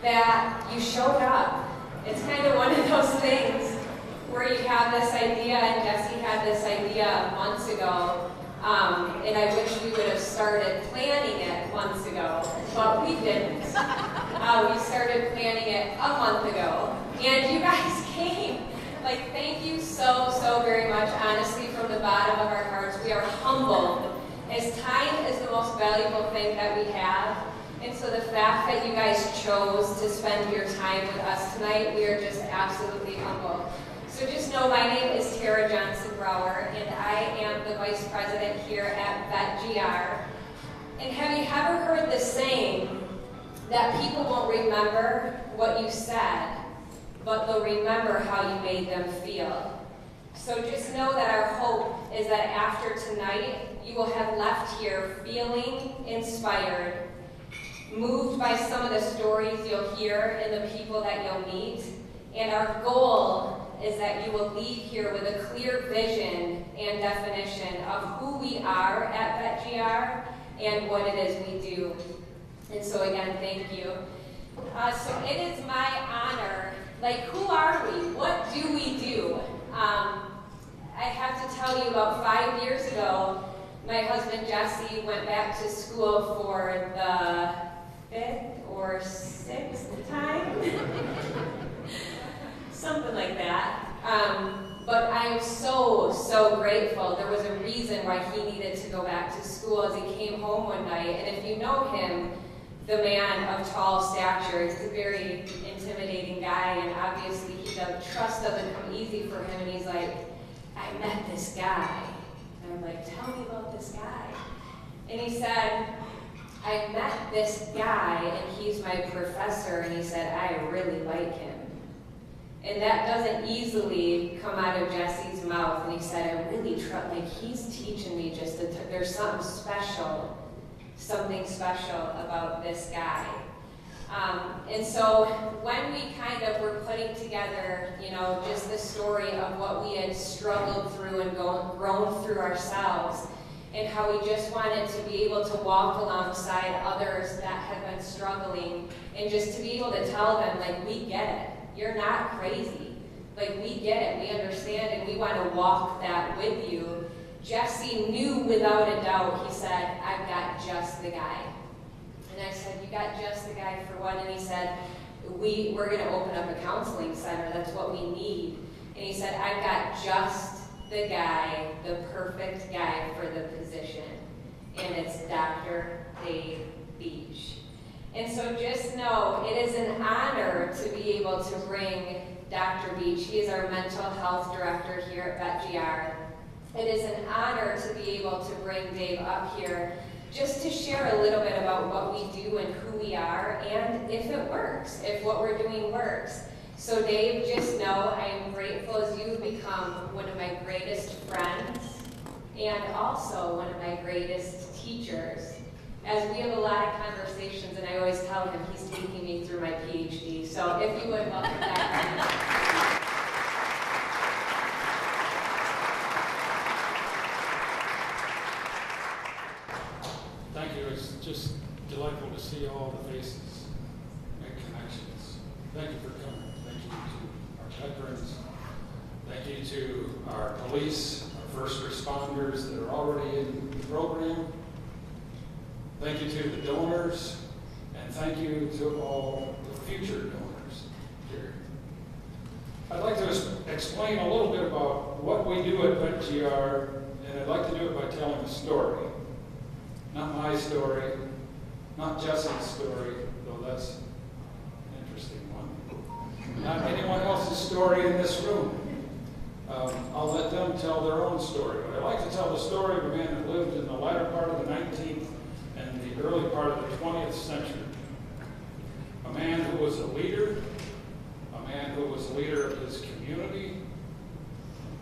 that you showed up. It's kind of one of those things where you have this idea, and Jesse had this idea months ago, and I wish we would have started planning it months ago, but we didn't. We started planning it a month ago, and you guys came. Like, thank you so very much, honestly, from the bottom of our hearts. We are humbled, as time is the most valuable thing that we have. And so the fact that you guys chose to spend your time with us tonight, we are just absolutely humbled. So just know my name is Tara Johnson-Brower, and I am the Vice President here at VetGR. And have you ever heard the saying that people won't remember what you said, but they'll remember how you made them feel? So just know that our hope is that after tonight, you will have left here feeling inspired, moved by some of the stories you'll hear and the people that you'll meet. And our goal is that you will leave here with a clear vision and definition of who we are at VetGR and what it is we do. And so again, thank you. So it is my honor. Like, who are we? What do we do? I have to tell you, about 5 years ago, my husband Jesse went back to school for the 5th or 6th time? Something like that. But I am so grateful. There was a reason why he needed to go back to school as he came home one night. And if you know him, the man of tall stature, he's a very intimidating guy, and obviously the trust doesn't come easy for him. And he's like, I met this guy. And I'm like, tell me about this guy. And he said, I met this guy, and he's my professor, and he said, I really like him. And that doesn't easily come out of Jesse's mouth. And he said, I really trust, like, he's teaching me just that there's something special about this guy. And so when we kind of were putting together, just the story of what we had struggled through and grown through ourselves, and how we just wanted to be able to walk alongside others that have been struggling, and just to be able to tell them, like, we get it. You're not crazy. Like, we get it. We understand, and we want to walk that with you. Jesse knew without a doubt. He said, I've got just the guy. And I said, you got just the guy for what? And he said, we're going to open up a counseling center. That's what we need. And he said, I've got just the guy, the perfect guy for the position. And it's Dr. Dave Beach. And so just know, it is an honor to be able to bring Dr. Beach. He is our mental health director here at VetGR. It is an honor to be able to bring Dave up here just to share a little bit about what we do and who we are, and if it works, if what we're doing works. So Dave, just know I am grateful as you have become one of my greatest friends and also one of my greatest teachers. As we have a lot of conversations, and I always tell him he's taking me through my PhD. So if you would welcome that. Thank you. It's just delightful to see all the faces, make connections. Thank you for coming. Thank you to our veterans. Thank you to our police, our first responders that are already in the program. Thank you to the donors, and thank you to all the future donors here. I'd like to explain a little bit about what we do at VetGR, and I'd like to do it by telling a story. Not my story, not Jesse's story, though that's an interesting one. Not anyone else's story in this room. I'll let them tell their own story. But I'd like to tell the story of a man that lived in the latter part of the 19th and the early part of the 20th century. A man who was a leader, a man who was a leader of his community,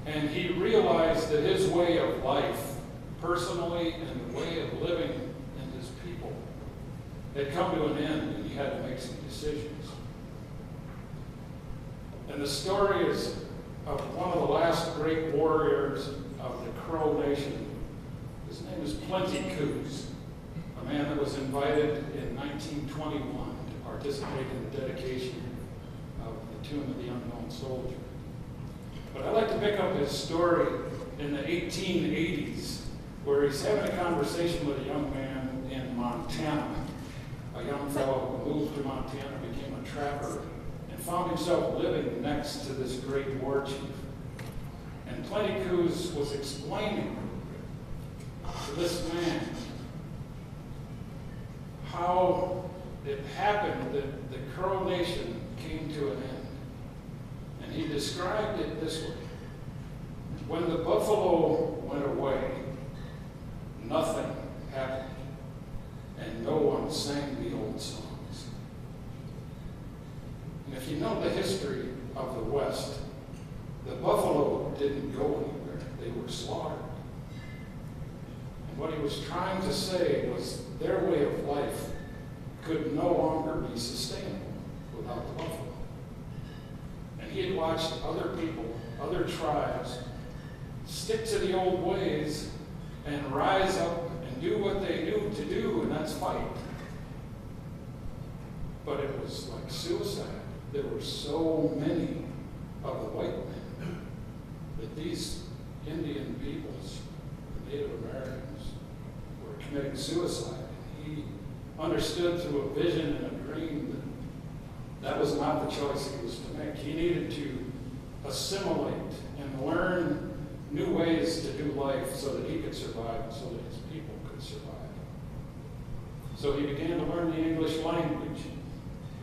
and he realized that his way of life, personally and the way of living in his people, had come to an end, and he had to make some decisions. And the story is of one of the last great warriors of the Crow Nation. His name is Plenty Coups, a man that was invited in 1921 to participate in the dedication of the Tomb of the Unknown Soldier. But I'd like to pick up his story in the 1880s, where he's having a conversation with a young man in Montana, a young fellow who moved to Montana, became a trapper, and found himself living next to this great war chief. And Plenty Coups was explaining to this man how it happened that the Crow Nation came to an end. And he described it this way: when the buffalo went away, nothing happened, and no one sang the old songs. And if you know the history of the West, the buffalo didn't go anywhere. They were slaughtered. And what he was trying to say was their way of life could no longer be sustainable without the buffalo. And he had watched other people, other tribes, stick to the old ways and rise up and do what they knew to do, and that's fight. But it was like suicide. There were so many of the white men that these Indian peoples, the Native Americans, were committing suicide. And he understood through a vision and a dream that that was not the choice he was to make. He needed to assimilate and learn new ways to do life so that he could survive, so that his people could survive. So he began to learn the English language.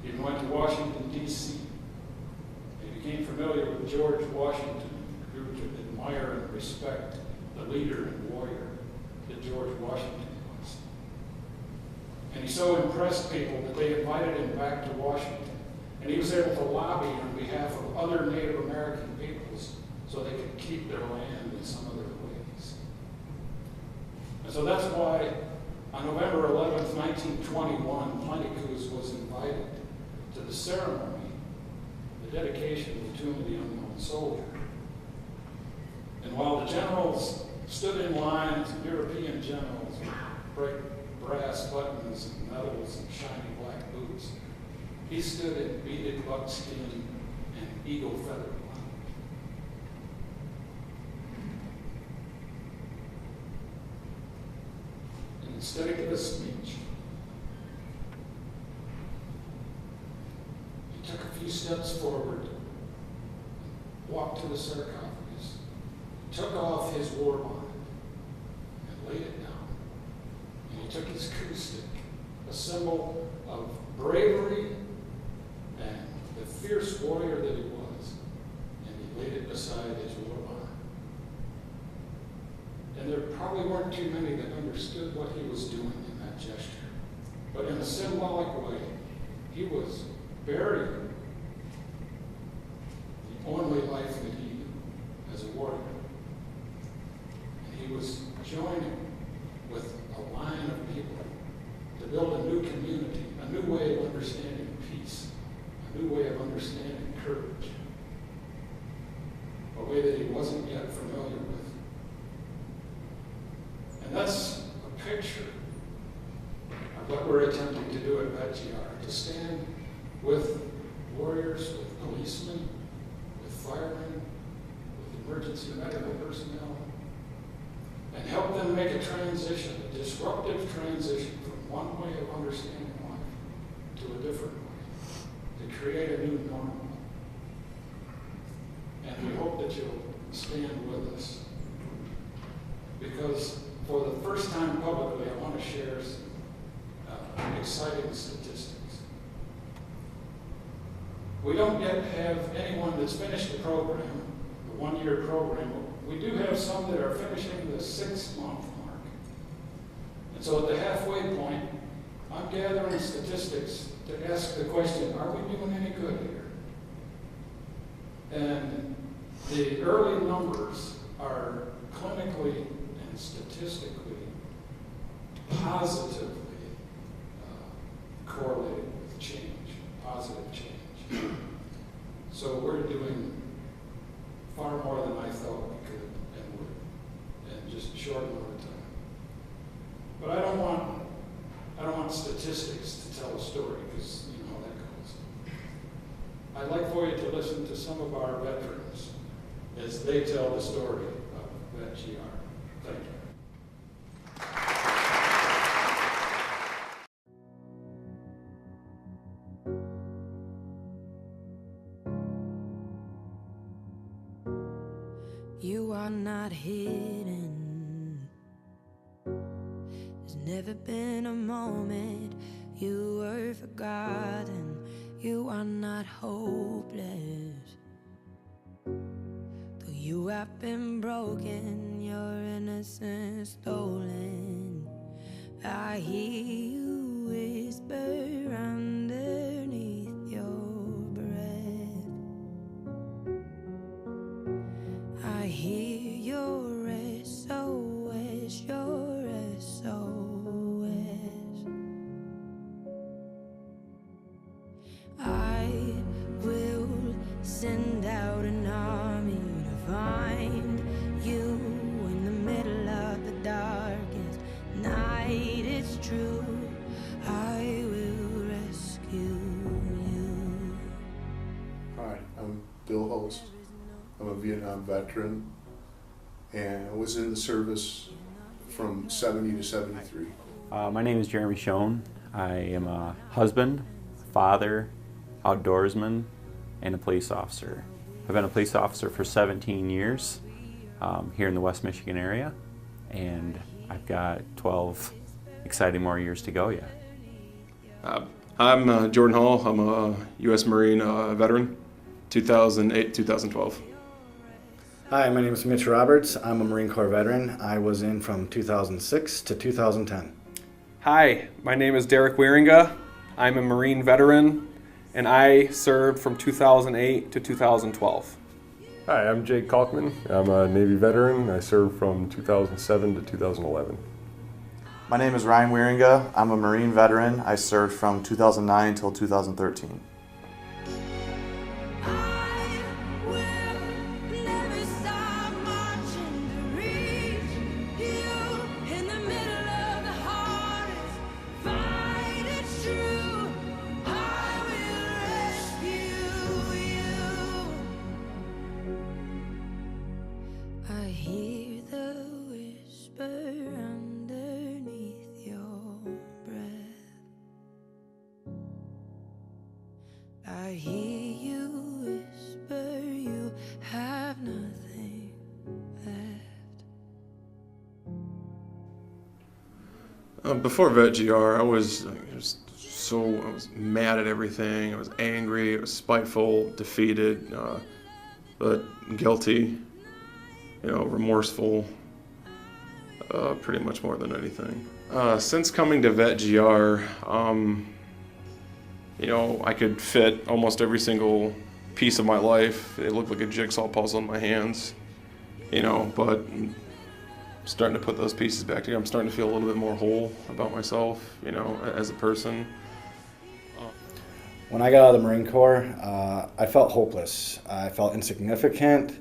He even went to Washington, D.C. He became familiar with George Washington, grew to admire and respect the leader and warrior that George Washington was. And he so impressed people that they invited him back to Washington. And he was able to lobby on behalf of other Native American peoples so they could keep their land in some other ways. And so that's why on November 11th, 1921, Plenty Coups was invited to the ceremony, the dedication of the Tomb of the Unknown Soldier. And while the generals stood in line, European generals with bright brass buttons and medals and shiny black boots, he stood in beaded buckskin and eagle feather. And instead of giving a speech, he took a few steps forward, walked to the sarcophagus, took off his war bonnet, and laid it down. And he took his coup stick, a symbol of bravery and the fierce warrior that he was, and he laid it beside his war bonnet. And there probably weren't too many that understood what he was doing in that gesture. But in a symbolic way, he was burying the only life that he knew as a warrior. And he was joining with a line of people to build a new community, a new way of understanding peace, a new way of understanding courage, a way that he wasn't yet familiar with. And that's a picture of what we're attempting to do at VetGR, to stand with warriors, with policemen, with firemen, with emergency medical personnel, and help them make a transition, a disruptive transition from one way of understanding life to a different way, to create a new normal. And we hope that you'll stand with us, because for the first time publicly, I want to share some exciting statistics. We don't yet have anyone that's finished the program, the one-year program. We do have some that are finishing the 6-month mark. And so at the halfway point, I'm gathering statistics to ask the question, are we doing any good here? And the early numbers are clinically and statistically positively correlated with change, positive change. So we're doing far more than I thought we could and would in just a short amount of time. But I don't want statistics to tell a story, because I'd like for you to listen to some of our veterans as they tell the story of VetGR. Thank you. You are not hidden. There's never been a moment you were forgotten. You are not hopeless. Though you have been broken, your innocence stolen. I hear you whisper underneath your breath. I hear your SOS, your SOS. I will send out an army to find you in the middle of the darkest night. It's true, I will rescue you. Hi, I'm Bill Host. I'm a Vietnam veteran and I was in the service from 70 to 73. My name is Jeremy Schoen. I am a husband, father, outdoorsman, and a police officer. I've been a police officer for 17 years here in the West Michigan area, and I've got 12 exciting more years to go yet. I'm Jordan Hall. I'm a U.S. Marine veteran, 2008-2012. Hi, my name is Mitch Roberts. I'm a Marine Corps veteran. I was in from 2006 to 2010. Hi, my name is Derek Wieringa. I'm a Marine veteran, and I served from 2008 to 2012. Hi, I'm Jake Kalkman. I'm a Navy veteran. I served from 2007 to 2011. My name is Ryan Wieringa. I'm a Marine veteran. I served from 2009 until 2013. I hear the whisper underneath your breath. I hear you whisper you have nothing left. Before VetGR, I was mad at everything. I was angry, I was spiteful, defeated, but guilty, remorseful, pretty much more than anything. Since coming to VetGR, I could fit almost every single piece of my life. It looked like a jigsaw puzzle in my hands, but I'm starting to put those pieces back together. I'm starting to feel a little bit more whole about myself, as a person. When I got out of the Marine Corps, I felt hopeless. I felt insignificant.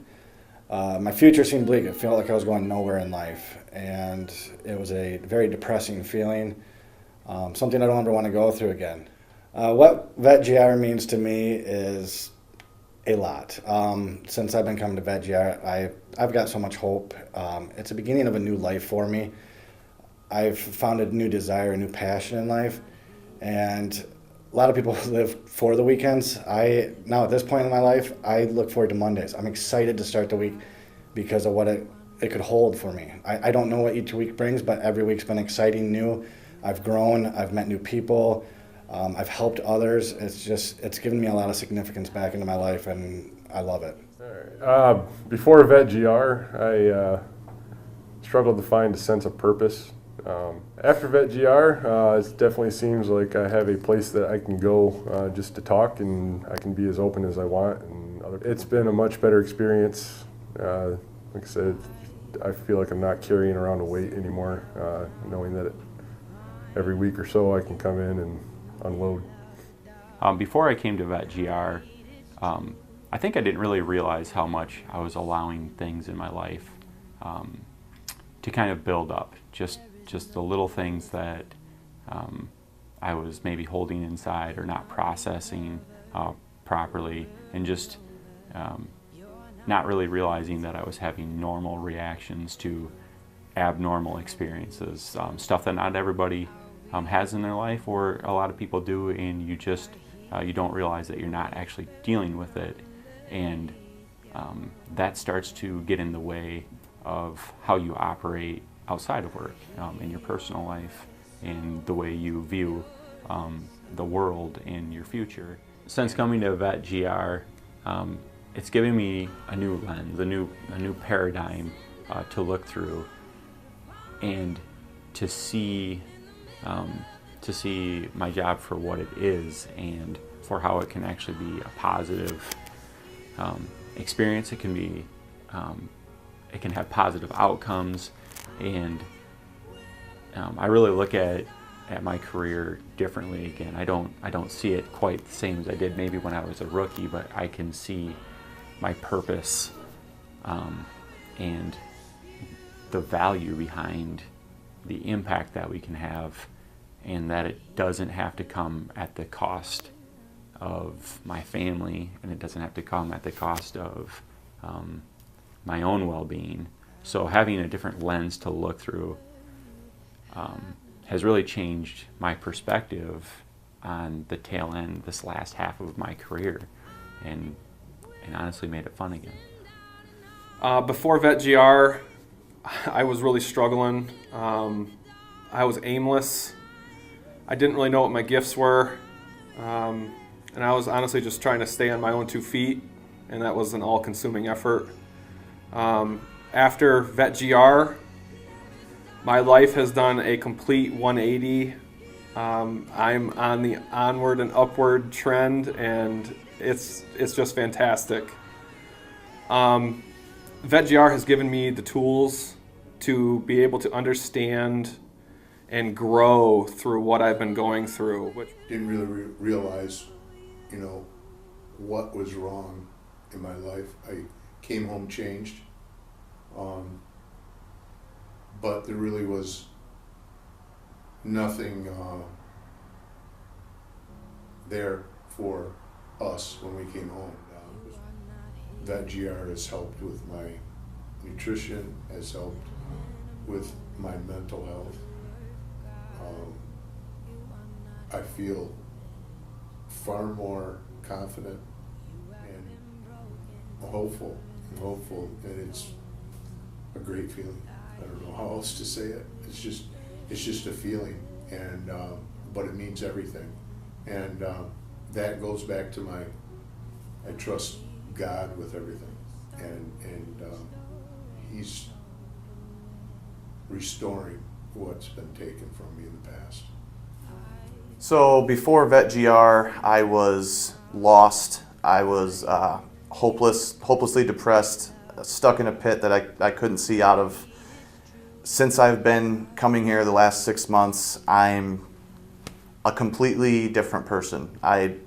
My future seemed bleak. It felt like I was going nowhere in life. And it was a very depressing feeling, something I don't ever want to go through again. What VetGR means to me is a lot. Since I've been coming to VetGR, I've got so much hope. It's the beginning of a new life for me. I've found a new desire, a new passion in life. And a lot of people live for the weekends. Now at this point in my life, I look forward to Mondays. I'm excited to start the week because of what it could hold for me. I don't know what each week brings, but every week's been exciting, new. I've grown, I've met new people, I've helped others. It's given me a lot of significance back into my life, and I love it. All right. Before VetGR, I struggled to find a sense of purpose. After VetGR, it definitely seems like I have a place that I can go just to talk, and I can be as open as I want. It's been a much better experience. Like I said, I feel like I'm not carrying around a weight anymore, knowing that every week or so I can come in and unload. Before I came to VetGR, I think I didn't really realize how much I was allowing things in my life to kind of build up. Just the little things that I was maybe holding inside or not processing properly, and just not really realizing that I was having normal reactions to abnormal experiences, stuff that not everybody has in their life, or a lot of people do, and you just you don't realize that you're not actually dealing with it, and that starts to get in the way of how you operate outside of work, in your personal life, and the way you view the world and your future. Since coming to VetGR, it's given me a new lens, a new paradigm to look through, and to see my job for what it is, and for how it can actually be a positive experience. It can be, it can have positive outcomes, and I really look at my career differently again. I don't see it quite the same as I did maybe when I was a rookie, but I can see my purpose and the value behind the impact that we can have, and that it doesn't have to come at the cost of my family, and it doesn't have to come at the cost of my own well-being. So having a different lens to look through has really changed my perspective on the tail end, this last half of my career, and honestly made it fun again. Before VetGR, I was really struggling. I was aimless. I didn't really know what my gifts were. And I was honestly just trying to stay on my own 2 feet, and that was an all-consuming effort. After VetGR, my life has done a complete 180. I'm on the onward and upward trend, and it's just fantastic. VetGR has given me the tools to be able to understand and grow through what I've been going through. Didn't really realize, what was wrong in my life. I came home changed, but there really was nothing there for us when we came home. VetGR has helped with my nutrition, has helped with my mental health. I feel far more confident and hopeful, and it's a great feeling. I don't know how else to say it. It's just a feeling, and but it means everything. And that goes back to I trust God with everything, and He's restoring what's been taken from me in the past. So before VetGR, I was lost. I was hopelessly depressed, stuck in a pit that I couldn't see out of. Since I've been coming here the last 6 months, I'm a completely different person.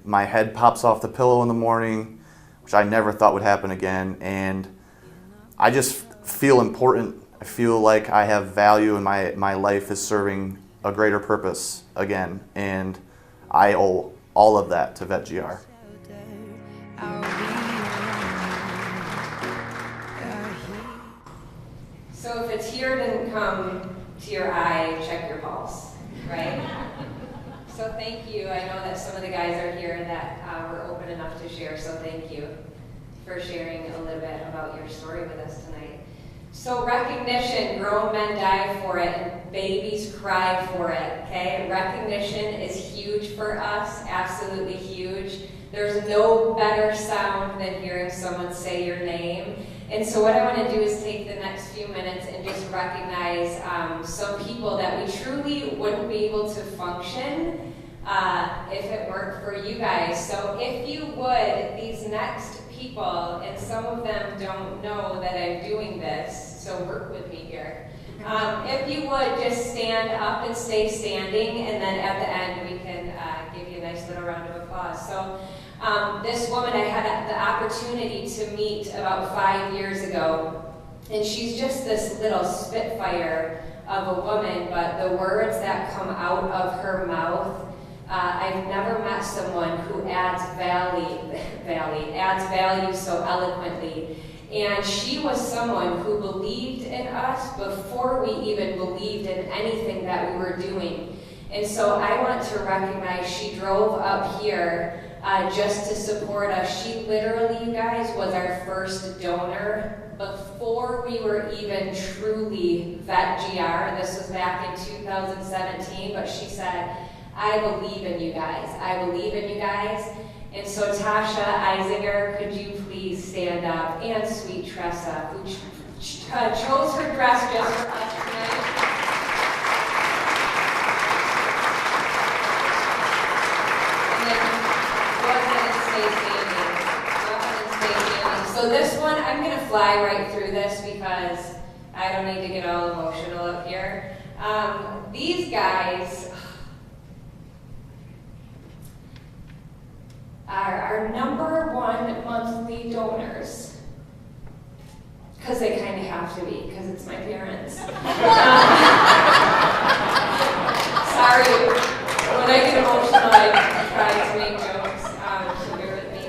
My head pops off the pillow in the morning, which I never thought would happen again, and I just feel important. I feel like I have value, and my life is serving a greater purpose again, and I owe all of that to VetGR. So if a tear didn't come to your eye, check your pulse, right? So thank you. I know that some of the guys are here that were open enough to share, so thank you for sharing a little bit about your story with us tonight. So recognition, grown men die for it, and babies cry for it, okay? Recognition is huge for us, absolutely huge. There's no better sound than hearing someone say your name. And so what I want to do is take the next few minutes and just recognize some people that we truly wouldn't be able to function if it weren't for you guys. So if you would, these next people, and some of them don't know that I'm doing this, so work with me here. If you would just stand up and stay standing, and then at the end we can give you a nice little round of applause. So this woman I had the opportunity to meet about 5 years ago, and she's just this little spitfire of a woman, but the words that come out of her mouth I've never met someone who adds value so eloquently. And she was someone who believed in us before we even believed in anything that we were doing. And so I want to recognize she drove up here just to support us. She literally, you guys, was our first donor before we were even truly VetGR. This was back in 2017, but she said, I believe in you guys. I believe in you guys. And so Tasha Eisinger, could you please stand up? And sweet Tressa, who chose her dress just for us tonight. And then go ahead and stay standing. Go ahead and stay standing. So this one, I'm going to fly right through this because I don't need to get all emotional up here. These guys are our #1 monthly donors, because they kind of have to be, because it's my parents. Sorry, when I get emotional, I try to make jokes, so bear with me.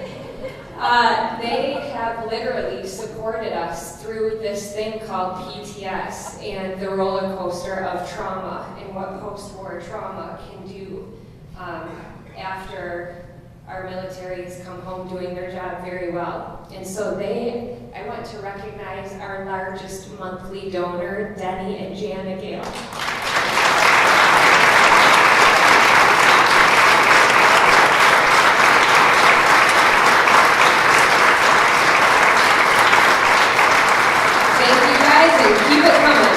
They have literally supported us through this thing called PTS and the roller coaster of trauma and what post-war trauma can do after our militaries come home doing their job very well. And so I want to recognize our largest monthly donor, Denny and Jana Gale. Thank you guys, and keep it coming.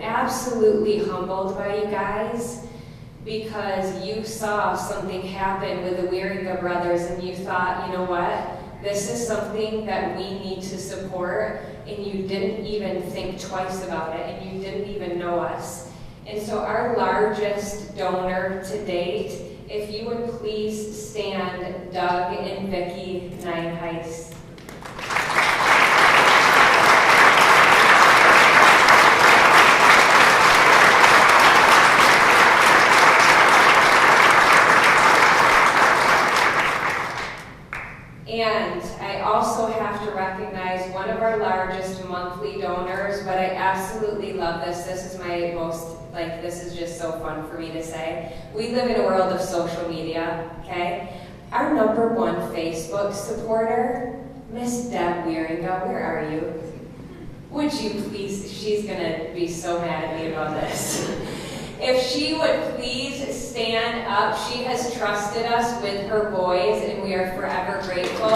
Absolutely humbled by you guys, because you saw something happen with the Wieringa brothers and you thought, you know what, this is something that we need to support, and you didn't even think twice about it, and you didn't even know us. And so our largest donor to date, if you would please stand, Doug and Vicki Nineheis. And I also have to recognize one of our largest monthly donors, but I absolutely love this. This is my most, this is just so fun for me to say. We live in a world of social media, okay? Our #1 Facebook supporter, Miss Deb Wieringa, where are you? Would you please, she's gonna be so mad at me about this. If she would please stand up. She has trusted us with her boys, and we are forever grateful. So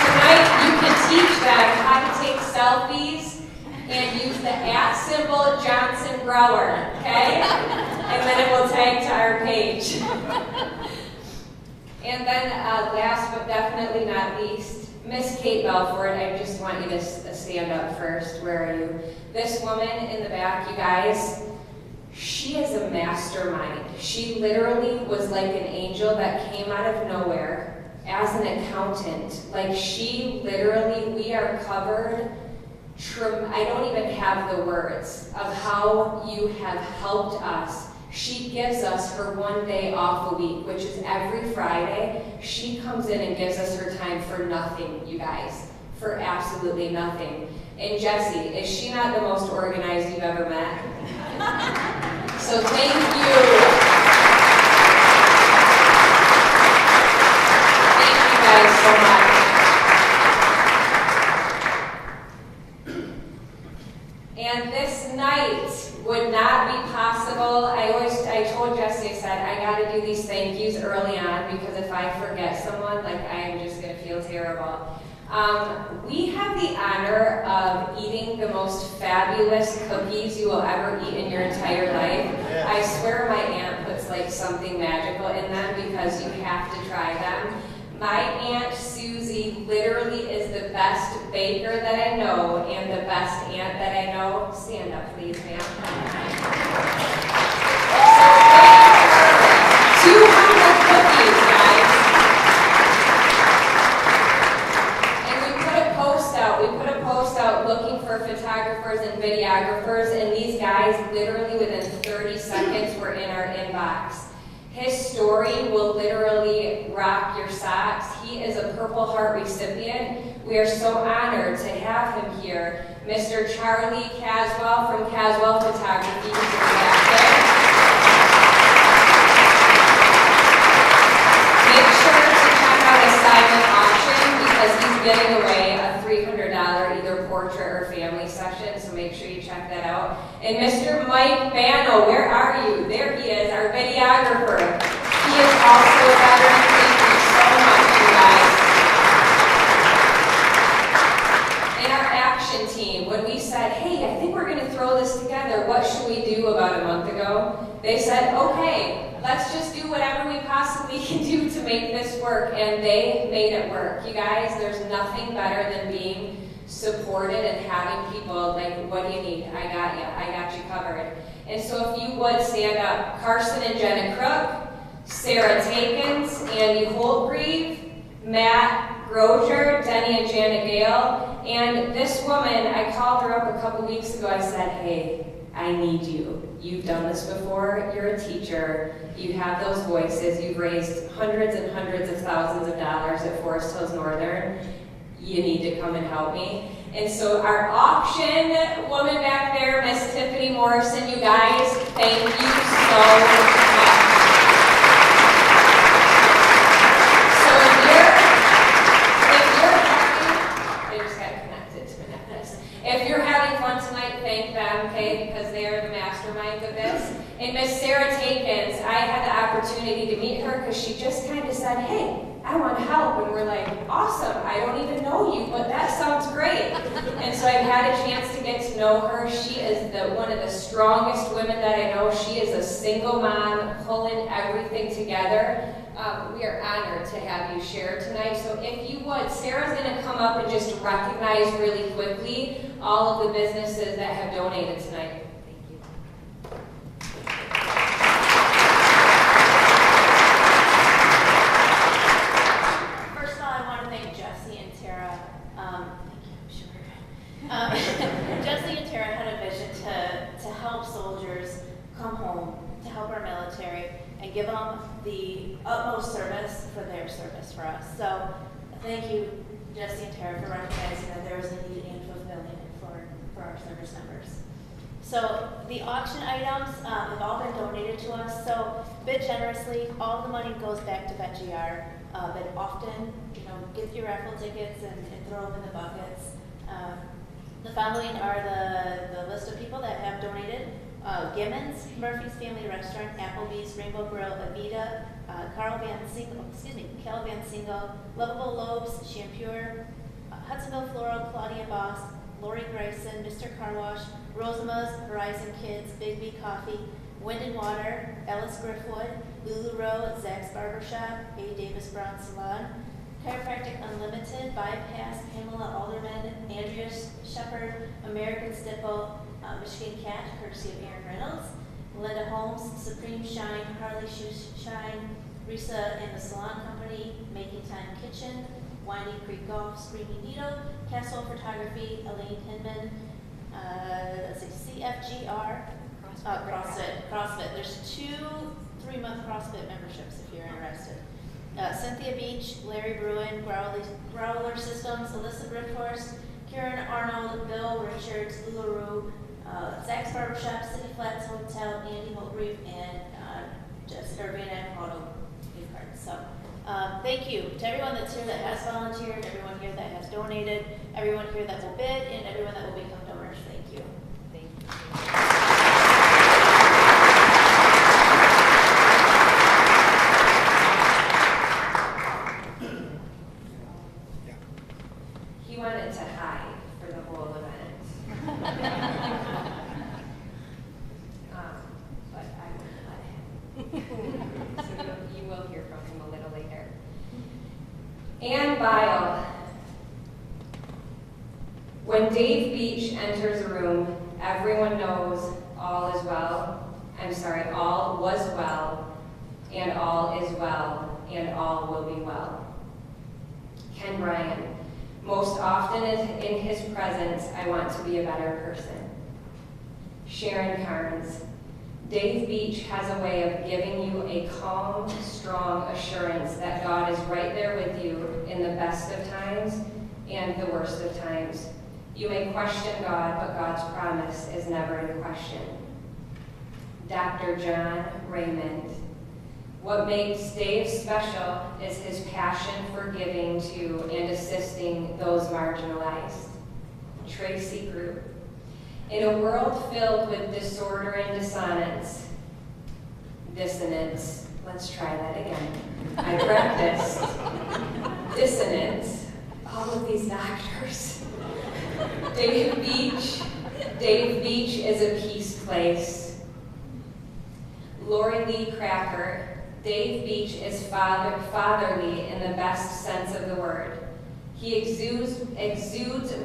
tonight you can teach them how to take selfies and use the @ Johnson Brower, okay? And then it will tag to our page. And then last but definitely not least, Miss Kate Belford, I just want you to stand up first. Where are you? This woman in the back, you guys, she is a mastermind. She literally was like an angel that came out of nowhere as an accountant. She literally, we are covered. I don't even have the words of how you have helped us. She gives us her 1 day off a week, which is every Friday. She comes in and gives us her time for nothing, you guys, for absolutely nothing. And Jessie, is she not the most organized you've ever met? So thank you. Thank you guys so much. And this night would not be possible. I told Jessie, I said, I gotta do these thank yous early on, because if I forget someone, I am just gonna feel terrible. We have the honor of eating the most fabulous cookies you will ever eat in your entire life. Yeah. I swear my aunt puts something magical in them, because you have to try them. My Aunt Susie literally is the best baker that I know and the best aunt that I know. Stand up, please, ma'am. So 200 cookies, guys. And we put a post out looking for photographers and videographers, and these guys literally within 30 seconds were in our inbox. His story will literally rock your socks. He is a Purple Heart recipient. We are so honored to have him here. Mr. Charlie Caswell from Caswell Photography. He's back there. Make sure to check out his silent auction because he's giving away a $300 either portrait or family session, so make sure you check that out. And Mr. Mike Bano, where are you? There he is, our videographer. He is also a veteran. Thank you so much, you guys. And our action team, when we said, hey, I think we're going to throw this together, what should we do about a month ago? They said, okay, let's just do whatever we possibly can do to make this work, and they made it work. You guys, there's nothing better than being supported and having people like, what do you need? I got you covered. And so if you would stand up, Carson and Jenna Crook, Sarah Takins, Andy Holtgreave, Matt Grozier, Denny and Janet Gale, and this woman, I called her up a couple weeks ago, I said, hey, I need you. You've done this before, you're a teacher, you have those voices, you've raised hundreds and hundreds of thousands of dollars at Forest Hills Northern, you need to come and help me. And so our auction woman back there, Miss Tiffany Morrison, you guys, thank you so much. So if you're having, I just got connected to my necklace. If you're having fun tonight, thank them, okay, because they are the masterminds of this. And Miss Sarah Takins, I had the opportunity to meet her because she just kind of said, hey, I want help, and we're like, awesome, I don't even know you, but that sounds great. And so I've had a chance to get to know her. She is one of the strongest women that I know. She is a single mom, pulling everything together. We are honored to have you share tonight. So if you would, Sarah's going to come up and just recognize really quickly all of the businesses that have donated tonight. Jesse and Tara had a vision to help soldiers come home, to help our military, and give them the utmost service for their service for us. So thank you, Jesse and Tara, for recognizing that there was a need and fulfilling it for our service members. So the auction items have all been donated to us. So bid generously, all the money goes back to VetGR. But often, get your raffle tickets and throw them in the buckets. The following are the list of people that have donated. Gimmons, Murphy's Family Restaurant, Applebee's, Rainbow Grill, Avita, Cal Van Single, Lovable Lobes, Shampure, Hudsonville Floral, Claudia Boss, Lori Grayson, Mr. Car Wash, Rosema's, Horizon Kids, Big B Coffee, Wind and Water, Ellis Griffwood, Lulu Row, Zach's Barbershop, A. Davis Brown Salon, Chiropractic Unlimited, Bypass, Pamela Alderman, Andrea Shepard, American Stipple, Michigan Cat, courtesy of Aaron Reynolds, Linda Holmes, Supreme Shine, Harley Shoes Shine, Risa and the Salon Company, Making Time Kitchen, Winding Creek Golf, Screaming Needle, Castle Photography, Elaine Hinman, CFGR, CrossFit. There's 2 3-month CrossFit memberships if you're interested. Cynthia Beach, Larry Bruin, Growler Systems, Alyssa Bridhorst, Karen Arnold, Bill Richards, Uluru, Zach's Barbershop, City Flats Hotel, Andy Holtgreave, and Van Auto gift cards. So thank you to everyone that's here that has volunteered, everyone here that has donated, everyone here that will bid, and everyone that will become donors. Thank you. Thank you. He wanted to hide for the whole event. But I wouldn't let him. So you will hear from him a little later. When Dave Beach enters a room, everyone knows all is well. All was well, and all is well, and all will be well. Ken Bryan, most often in his presence, I want to be a better person. Sharon Carnes, Dave Beach has a way of giving you a calm, strong assurance that God is right there with you in the best of times and the worst of times. You may question God, but God's promise is never in question. Dr. John Raymond, what makes Dave special is his passion for giving to and assisting those marginalized. Tracy Group, in a world filled with disorder and dissonance, let's try that again. I practiced. Dissonance, all of these doctors. Dave Beach is a peace place. Lori Lee Cracker, Dave Beach is fatherly in the best sense of the word. He exudes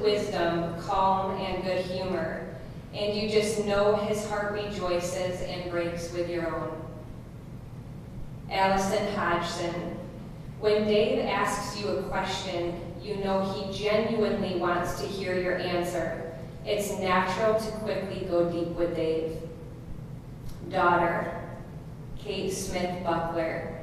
wisdom, calm, and good humor, and you just know his heart rejoices and breaks with your own. Allison Hodgson, when Dave asks you a question, you know he genuinely wants to hear your answer. It's natural to quickly go deep with Dave. Daughter, Kate Smith Buckler.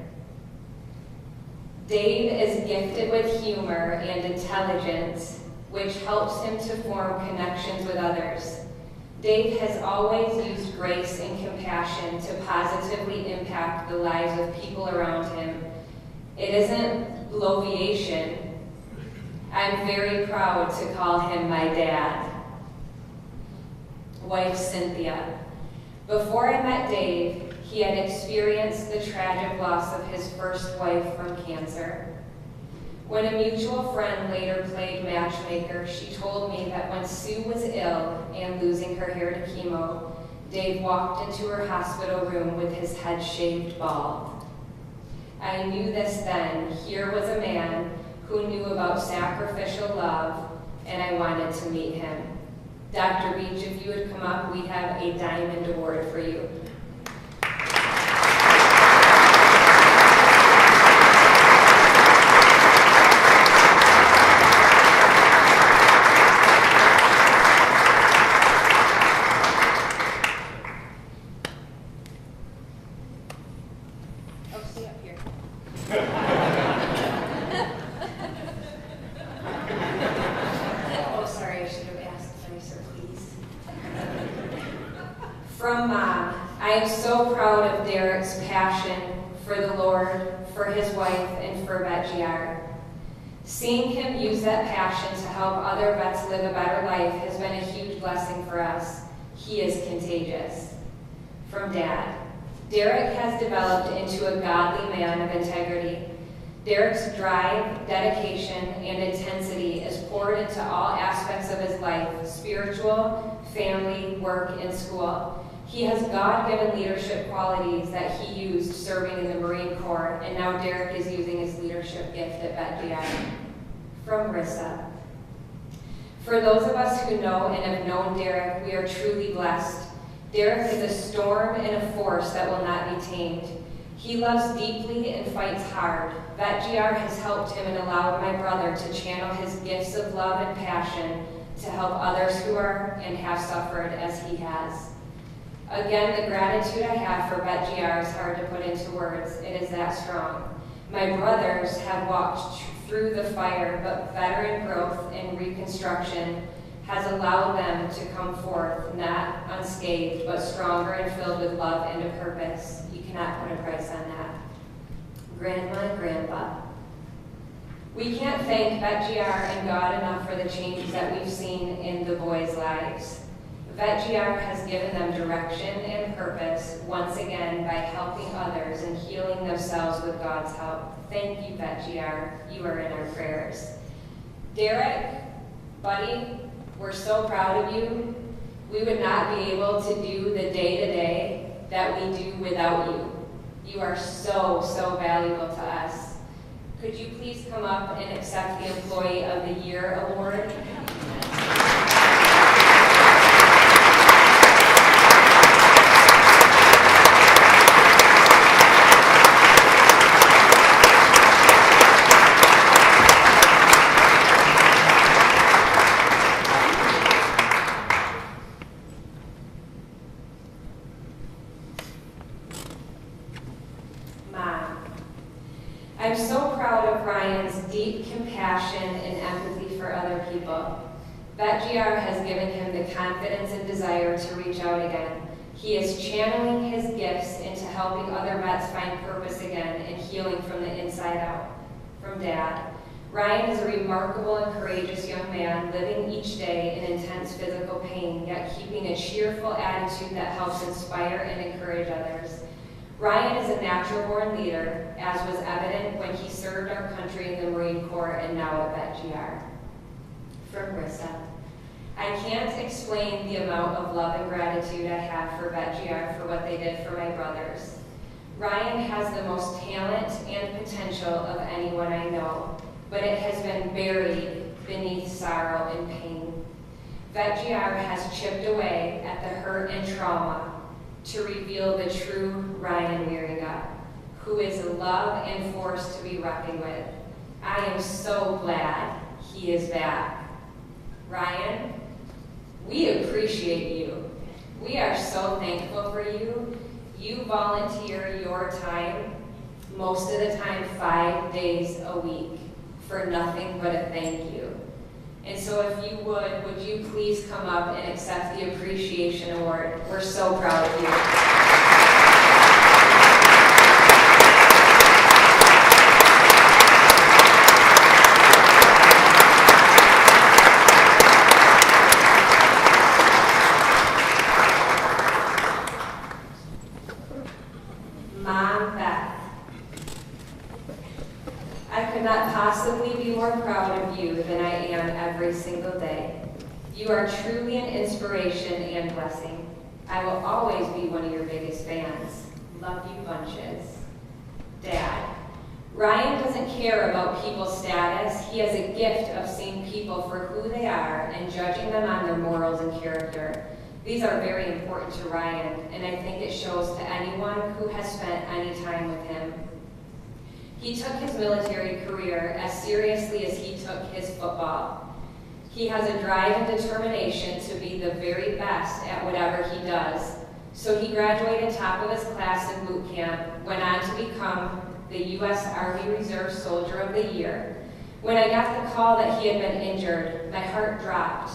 Dave is gifted with humor and intelligence, which helps him to form connections with others. Dave has always used grace and compassion to positively impact the lives of people around him. It isn't bloviation. I'm very proud to call him my dad. Wife Cynthia. Before I met Dave, he had experienced the tragic loss of his first wife from cancer. When a mutual friend later played matchmaker, she told me that when Sue was ill and losing her hair to chemo, Dave walked into her hospital room with his head shaved bald. I knew this then. Here was a man who knew about sacrificial love, and I wanted to meet him. Dr. Beach, if you would come up, we have a diamond award for you. Oh, stay up here. Oh, sorry, I should have asked nicer, please. From Mom, I am so proud of Derek's passion for the Lord, for his wife, and for VetGR. Seeing him use that passion to help other vets live a better life has been a huge blessing for us. He is contagious. From Dad, Derek has developed into a godly man of integrity. Derek's drive, dedication, and intensity is poured into all aspects of his life, spiritual, family, work, and school. He has God-given leadership qualities that he used serving in the Marine Corps, and now Derek is using his leadership gift at VetGR. From Rissa. For those of us who know and have known Derek, we are truly blessed. Derek is a storm and a force that will not be tamed. He loves deeply and fights hard. VetGR has helped him and allowed my brother to channel his gifts of love and passion to help others who are and have suffered as he has. Again, the gratitude I have for VetGR is hard to put into words. It is that strong. My brothers have walked through the fire, but veteran growth and reconstruction has allowed them to come forth, not unscathed, but stronger and filled with love and a purpose. You cannot put a price on that. Grandma and Grandpa. We can't thank VetGR and God enough for the changes that we've seen in the boys' lives. VetGR has given them direction and purpose once again by helping others and healing themselves with God's help. Thank you, VetGR. You are in our prayers. Derek, buddy, we're so proud of you. We would not be able to do the day-to-day that we do without you. You are so, so valuable to us. Could you please come up and accept the Employee of the Year award? VetGR has given him the confidence and desire to reach out again. He is channeling his gifts into helping other vets find purpose again and healing from the inside out. From Dad. Ryan is a remarkable and courageous young man living each day in intense physical pain, yet keeping a cheerful attitude that helps inspire and encourage others. Ryan is a natural-born leader, as was evident when he served our country in the Marine Corps and now at VetGR. From Brista. I can't explain the amount of love and gratitude I have for VetGR for what they did for my brothers. Ryan has the most talent and potential of anyone I know, but it has been buried beneath sorrow and pain. VetGR has chipped away at the hurt and trauma to reveal the true Ryan Wieringa, who is a love and force to be reckoned with. I am so glad he is back. Ryan, we appreciate you. We are so thankful for you. You volunteer your time, most of the time 5 days a week, for nothing but a thank you. And so if you would you please come up and accept the Appreciation Award? We're so proud of you. Mom Beth, I could not possibly be more proud of you than I am every single day. You are truly an inspiration and blessing. I will always be one of your biggest fans. Love you bunches. Dad, Ryan doesn't care about people's status. He has a gift of seeing people for who they are and judging them on their morals and character. These are very important to Ryan, and I think it shows to anyone who has spent any time with him. He took his military career as seriously as he took his football. He has a drive and determination to be the very best at whatever he does. So he graduated top of his class in boot camp, went on to become the U.S. Army Reserve Soldier of the Year. When I got the call that he had been injured, my heart dropped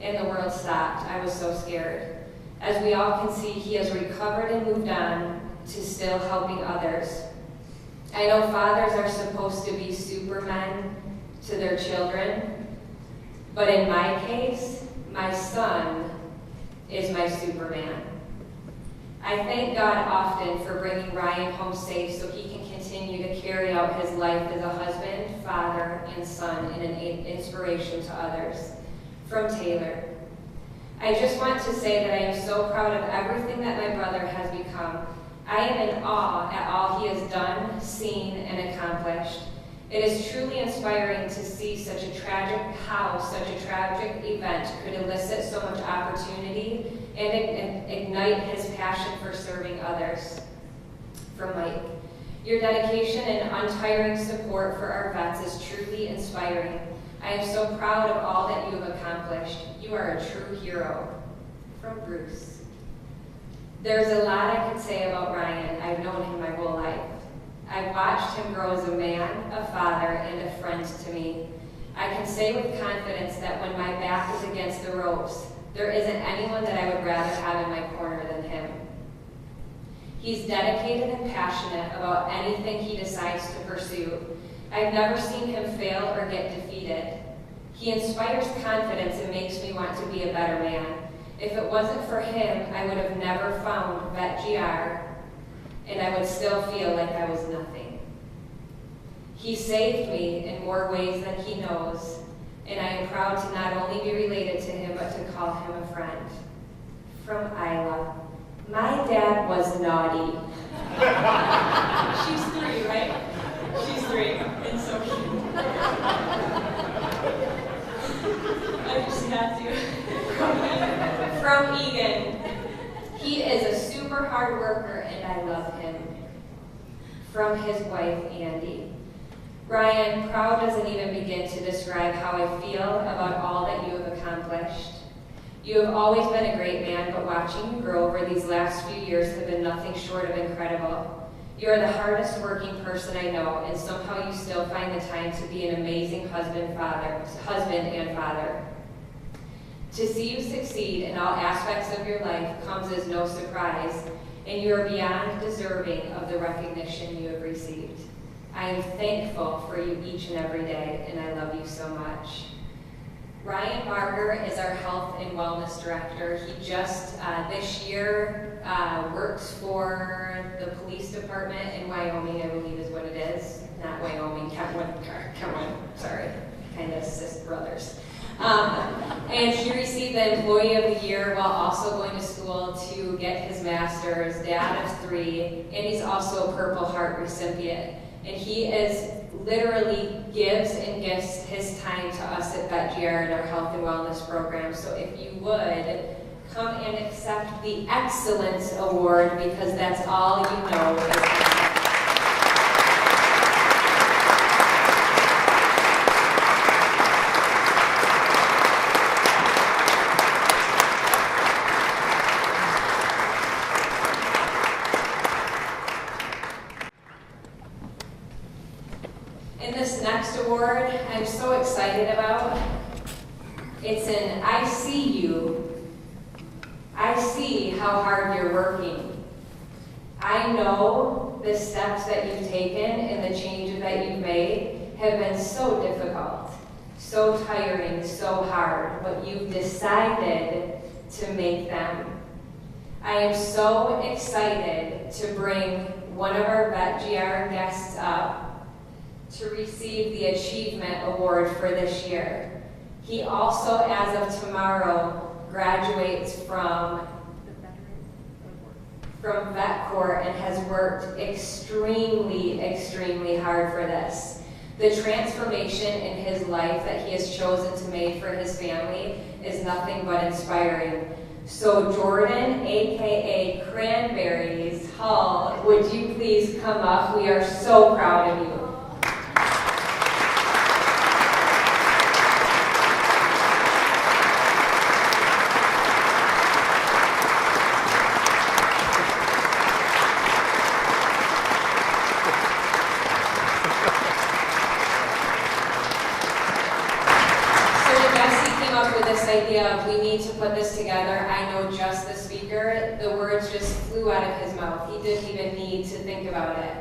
and the world stopped. I was so scared. As we all can see, he has recovered and moved on to still helping others. I know fathers are supposed to be supermen to their children, but in my case, my son is my Superman. I thank God often for bringing Ryan home safe so he can continue to carry out his life as a husband, father, and son and an inspiration to others. From Taylor. I just want to say that I am so proud of everything that my brother has become. I am in awe at all he has done, seen, and accomplished. It is truly inspiring to see how such a tragic event could elicit so much opportunity and ignite his passion for serving others. From Mike, your dedication and untiring support for our vets is truly inspiring. I am so proud of all that you have accomplished. You are a true hero. From Bruce. There's a lot I could say about Ryan. I've known him my whole life. I've watched him grow as a man, a father, and a friend to me. I can say with confidence that when my back is against the ropes, there isn't anyone that I would rather have in my corner than him. He's dedicated and passionate about anything he decides to pursue. I've never seen him fail or get defeated. He inspires confidence and makes me want to be a better man. If it wasn't for him, I would have never found VetGR, and I would still feel like I was nothing. He saved me in more ways than he knows, and I am proud to not only be related to him, but to call him a friend. From Isla. My dad was naughty. She's 3, right? She's 3, and so cute. I just had to. From Egan. He is a super hard worker, and I love him. From his wife, Andy. Ryan, proud doesn't even begin to describe how I feel about all that you have accomplished. You have always been a great man, but watching you grow over these last few years have been nothing short of incredible. You are the hardest working person I know, and somehow you still find the time to be an amazing husband and father. To see you succeed in all aspects of your life comes as no surprise, and you are beyond deserving of the recognition you have received. I am thankful for you each and every day, and I love you so much. Ryan Barger is our Health and Wellness Director. He just this year works for the police department in Wyoming, I believe is what it is. Not Wyoming, Kevin, sorry, kind of sis brothers. And he received the Employee of the Year while also going to school to get his master's, dad of 3, and he's also a Purple Heart recipient. And he is literally gives and gives his time to us at VetGR in our health and wellness program. So if you would, come and accept the Excellence Award, because that's all you know is award I'm so excited about. It's an I see you. I see how hard you're working. I know the steps that you've taken and the changes that you've made have been so difficult, so tiring, so hard, but you've decided to make them. I am so excited to bring one of our VetGR guests up to receive the Achievement Award for this year. He also, as of tomorrow, graduates from Vet Court and has worked extremely, extremely hard for this. The transformation in his life that he has chosen to make for his family is nothing but inspiring. So Jordan, aka Cranberries Hall, would you please come up? We are so proud of you. We need to put this together. I know just the speaker, the words just flew out of his mouth. He didn't even need to think about it.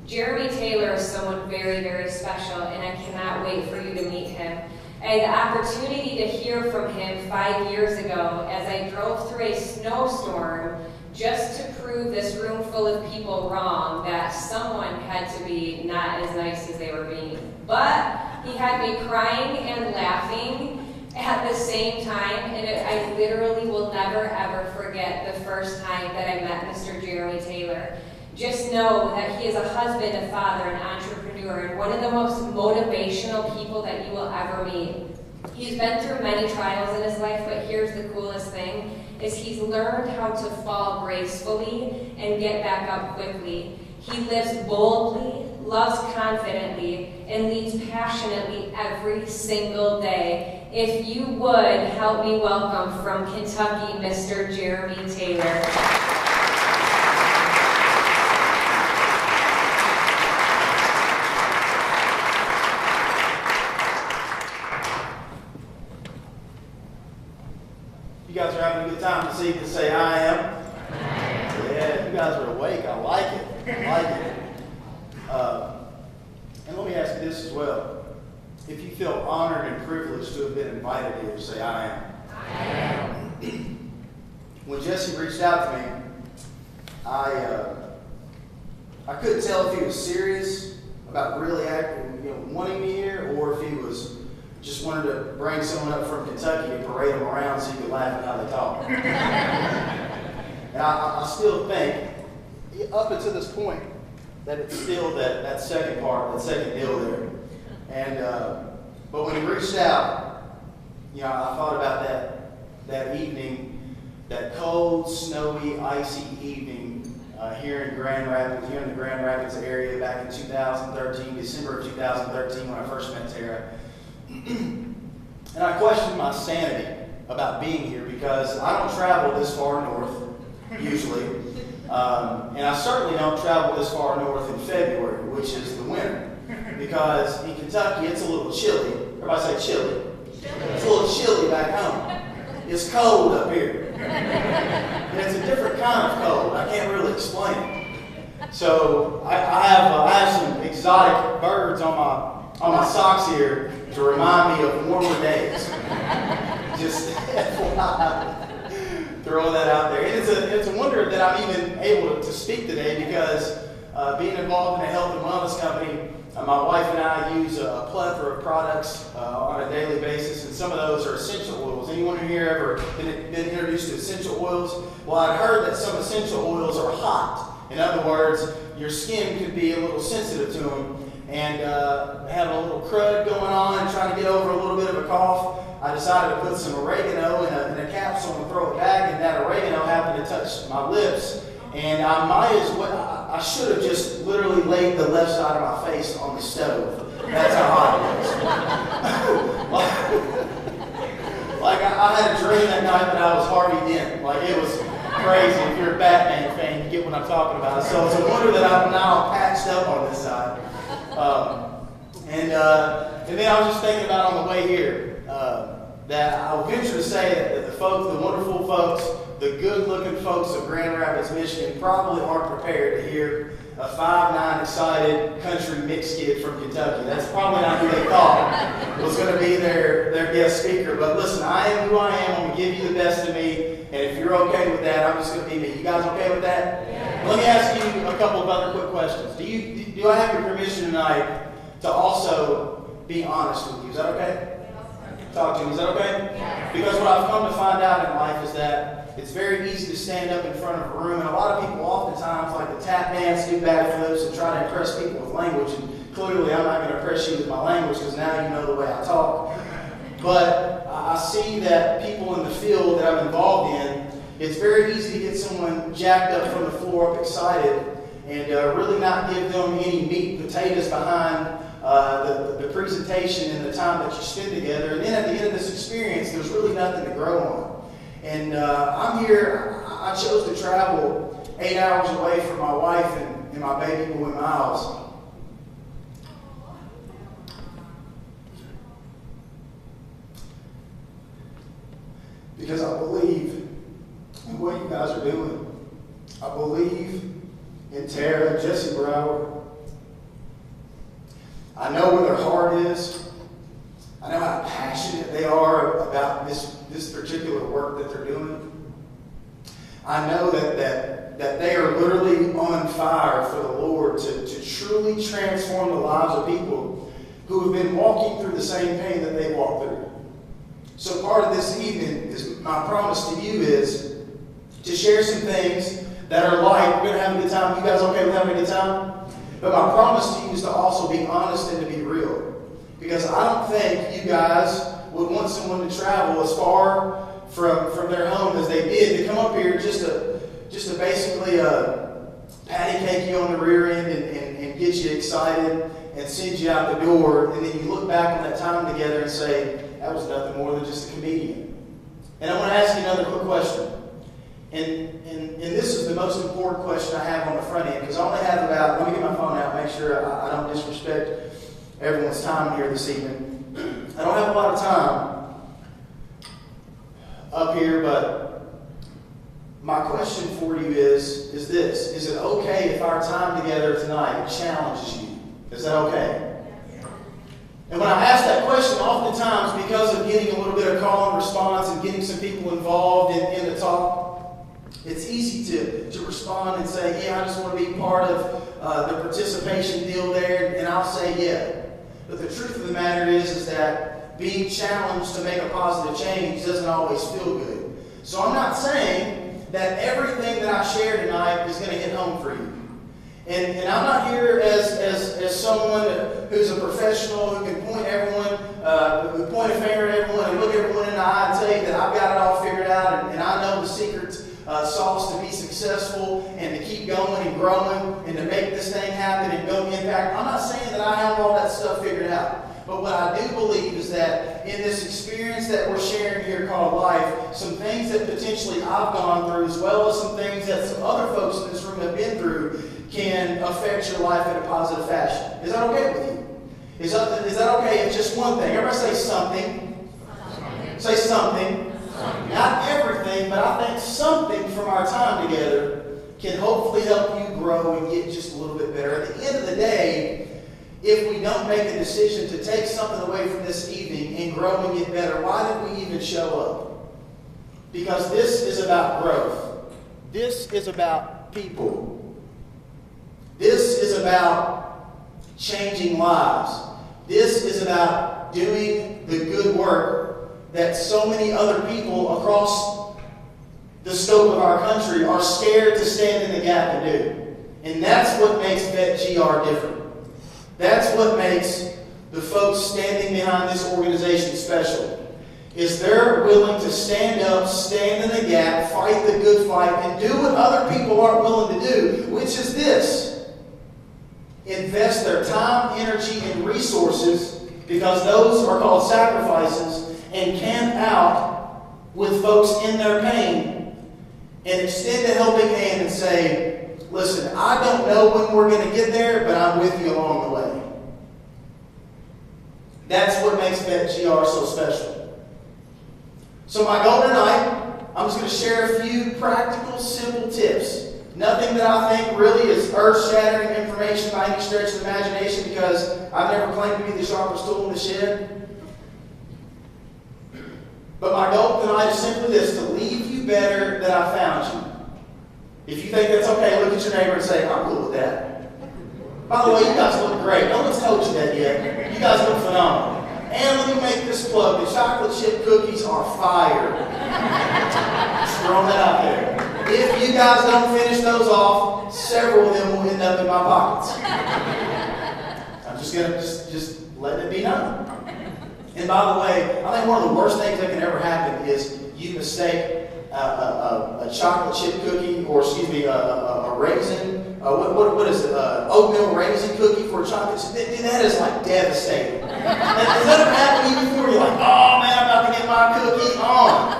Jeremy Taylor is someone very, very special, and I cannot wait for you to meet him. I had the opportunity to hear from him 5 years ago as I drove through a snowstorm just to prove this room full of people wrong, that someone had to be not as nice as they were being. But he had me crying and laughing at the same time, and I literally will never ever forget the first time that I met Mr. Jeremy Taylor. Just know that he is a husband, a father, an entrepreneur, and one of the most motivational people that you will ever meet. He's been through many trials in his life, but here's the coolest thing, is he's learned how to fall gracefully and get back up quickly. He lives boldly, loves confidently, and leads passionately every single day. If you would, help me welcome from Kentucky, Mr. Jeremy Taylor. You guys are having a good time this evening. Say, I am. Yeah, you guys are awake. I like it. I like it. And let me ask you this as well. If you feel honored and privileged to have been invited here, say, I am. I am. When Jesse reached out to me, I couldn't tell if he was serious about really wanting me here, or if he was just wanted to bring someone up from Kentucky and parade them around so you could laugh at how they talk. And I still think, up until this point, that it's still that second part, that second deal there. And but when he reached out, I thought about that evening, that cold, snowy, icy evening here in the Grand Rapids area back in 2013, December of 2013, when I first met Tara. And I questioned my sanity about being here, because I don't travel this far north usually, and I certainly don't travel this far north in February, which is the winter. Because in Kentucky, it's a little chilly. Everybody say chilly. It's a little chilly back home. It's cold up here. And it's a different kind of cold. I can't really explain it. So I have some exotic birds on my socks here to remind me of warmer days. Just throwing that out there. And it's a wonder that I'm even able to speak today because being involved in a health and wellness company, my wife and I use a plethora of products on a daily basis, and some of those are essential oils. Anyone in here ever been introduced to essential oils? Well, I'd heard that some essential oils are hot. In other words, your skin could be a little sensitive to them, and having a little crud going on and trying to get over a little bit of a cough, I decided to put some oregano in a capsule and throw it back, and that oregano happened to touch my lips. And I should have just literally laid the left side of my face on the stove. That's how hot it was. Like I had a dream that night that I was Harvey Dent. Like it was crazy. If you're a Batman fan, you get what I'm talking about. So it's a wonder that I'm now patched up on this side. And then I was just thinking about on the way here that I'll venture to say that the folks, the wonderful folks, the good-looking folks of Grand Rapids, Michigan, probably aren't prepared to hear a 5'9" excited country mixed kid from Kentucky. That's probably not who they thought was going to be their guest speaker. But listen, I am who I am. I'm going to give you the best of me. And if you're okay with that, I'm just going to be me. You guys okay with that? Yeah. Let me ask you a couple of other quick questions. Do I have your permission tonight to also be honest with you? Is that okay? Talk to me. Is that okay? Yeah. Because what I've come to find out in life is that it's very easy to stand up in front of a room, and a lot of people oftentimes like to tap dance, do backflips, and try to impress people with language. And clearly, I'm not going to impress you with my language because now you know the way I talk. But I see that people in the field that I'm involved in, it's very easy to get someone jacked up from the floor up, excited, and really not give them any meat and potatoes behind the presentation and the time that you spend together. And then at the end of this experience, there's really nothing to grow on. And I'm here, I chose to travel 8 hours away from my wife and my baby boy Miles. Because I believe in what you guys are doing. I believe in Tara and Jesse Brower. I know where their heart is. I know how passionate they are about this particular work that they're doing. I know that they are literally on fire for the Lord to truly transform the lives of people who have been walking through the same pain that they walked through. So part of this evening is my promise to you is to share some things that are light. We're going to have a good time. You guys okay with having a good time? But my promise to you is to also be honest and to be real. Because I don't think you guys would want someone to travel as far from their home as they did to come up here just to basically patty cake you on the rear end and get you excited and send you out the door. And then you look back on that time together and say, that was nothing more than just a comedian. And I want to ask you another quick question. And this is the most important question I have on the front end, because I only have about, let me get my phone out, make sure I don't disrespect everyone's time here this evening. I don't have a lot of time up here, but my question for you is this. Is it okay if our time together tonight challenges you? Is that okay? And when I ask that question, oftentimes because of getting a little bit of call and response and getting some people involved in the talk, it's easy to respond and say, yeah, I just want to be part of the participation deal there, and I'll say yeah. But the truth of the matter is that being challenged to make a positive change doesn't always feel good. So I'm not saying that everything that I share tonight is going to hit home for you. And I'm not here as someone who's a professional who can point a finger at everyone and look everyone in the eye and tell you that I've got it all figured out and I know the secret sauce to be successful and to keep going and growing and to make this thing happen and go impact. I'm not saying that I have all that stuff figured out. But what I do believe is that in this experience that we're sharing here called life, some things that potentially I've gone through, as well as some things that some other folks in this room have been through, can affect your life in a positive fashion. Is that okay with you? Is that okay if just one thing? Everybody say something. Say something. Not everything, but I think something from our time together can hopefully help you grow and get just a little bit better. At the end of the day, if we don't make a decision to take something away from this evening and grow and get better, why did we even show up? Because this is about growth. This is about people. This is about changing lives. This is about doing the good work that so many other people across the scope of our country are scared to stand in the gap and do. And that's what makes VetGR different. That's what makes the folks standing behind this organization special. Is they're willing to stand up, stand in the gap, fight the good fight, and do what other people aren't willing to do, which is this. Invest their time, energy, and resources, because those are called sacrifices, and camp out with folks in their pain and extend a helping hand and say, listen, I don't know when we're going to get there, but I'm with you along the way. That's what makes VetGR so special. So my goal tonight, I'm just going to share a few practical, simple tips. Nothing that I think really is earth-shattering information by any stretch of the imagination, because I've never claimed to be the sharpest tool in the shed. But my goal tonight is simply this, to leave you better than I found you. If you think that's okay, look at your neighbor and say, I'm cool with that. By the way, you guys look great. No one's told you that yet. You guys look phenomenal. And let me make this plug. The chocolate chip cookies are fire. Just throwing that out there. If you guys don't finish those off, several of them will end up in my pockets. I'm just going to just let it be known. And by the way, I think one of the worst things that can ever happen is you mistake a chocolate chip cookie, or excuse me, a raisin. What is it? Oatmeal raisin cookie for a chocolate chip. That is like devastating. Has that ever happened to you before? You're like, oh man, I'm about to get my cookie on.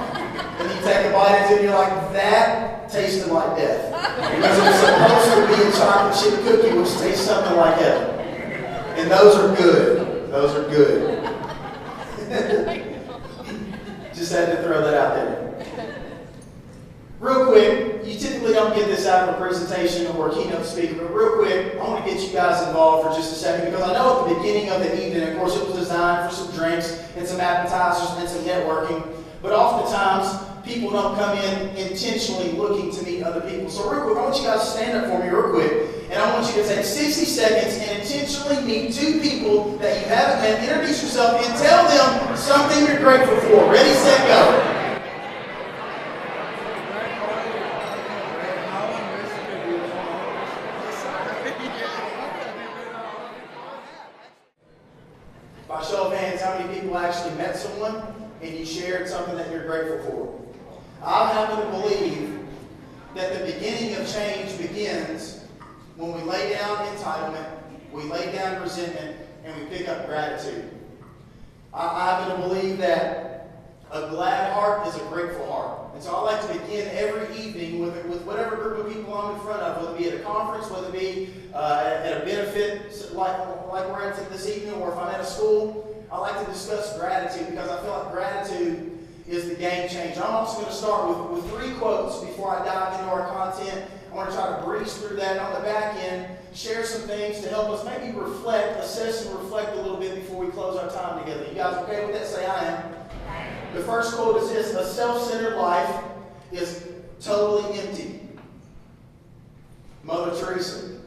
And you take a bite into it and you're like, that tasted like death. Because it was supposed to be a chocolate chip cookie, which tastes something like heaven. And those are good. Those are good. Just had to throw that out there. Real quick, you typically don't get this out of a presentation or a keynote speaker, but real quick, I want to get you guys involved for just a second, because I know at the beginning of the evening, of course, it was designed for some drinks and some appetizers and some networking, but oftentimes, people don't come in intentionally looking to meet other people. So real quick, I want you guys to stand up for me real quick, and I want you to take 60 seconds and intentionally meet two people that you haven't met. Introduce yourself and tell them something you're grateful for. Ready, set, go. By show of hands, how many people actually met someone and you shared something that you're grateful for? I happen to believe that the beginning of change begins when we lay down entitlement, we lay down resentment, and we pick up gratitude. I happen to believe that a glad heart is a grateful heart. And so I like to begin every evening with whatever group of people I'm in front of, whether it be at a conference, whether it be at a benefit like we're at this evening, or if I'm at a school. I like to discuss gratitude, because I feel like gratitude is the game changer. I'm also going to start with 3 quotes before I dive into our content. I want to try to breeze through that, and on the back end, share some things to help us maybe assess and reflect a little bit before we close our time together. You guys okay with that? Say I am. The first quote is this: a self-centered life is totally empty. Mother Teresa.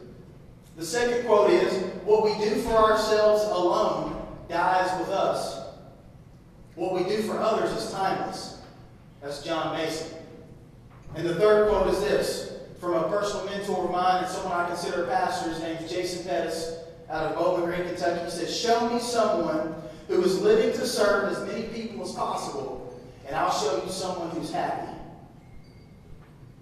The second quote is, what we do for ourselves alone dies with us. What we do for others is timeless. That's John Mason. And the third quote is this, from a personal mentor of mine and someone I consider a pastor. His name's Jason Pettis, out of Bowling Green, Kentucky. He says, show me someone who is living to serve as many people as possible, and I'll show you someone who's happy.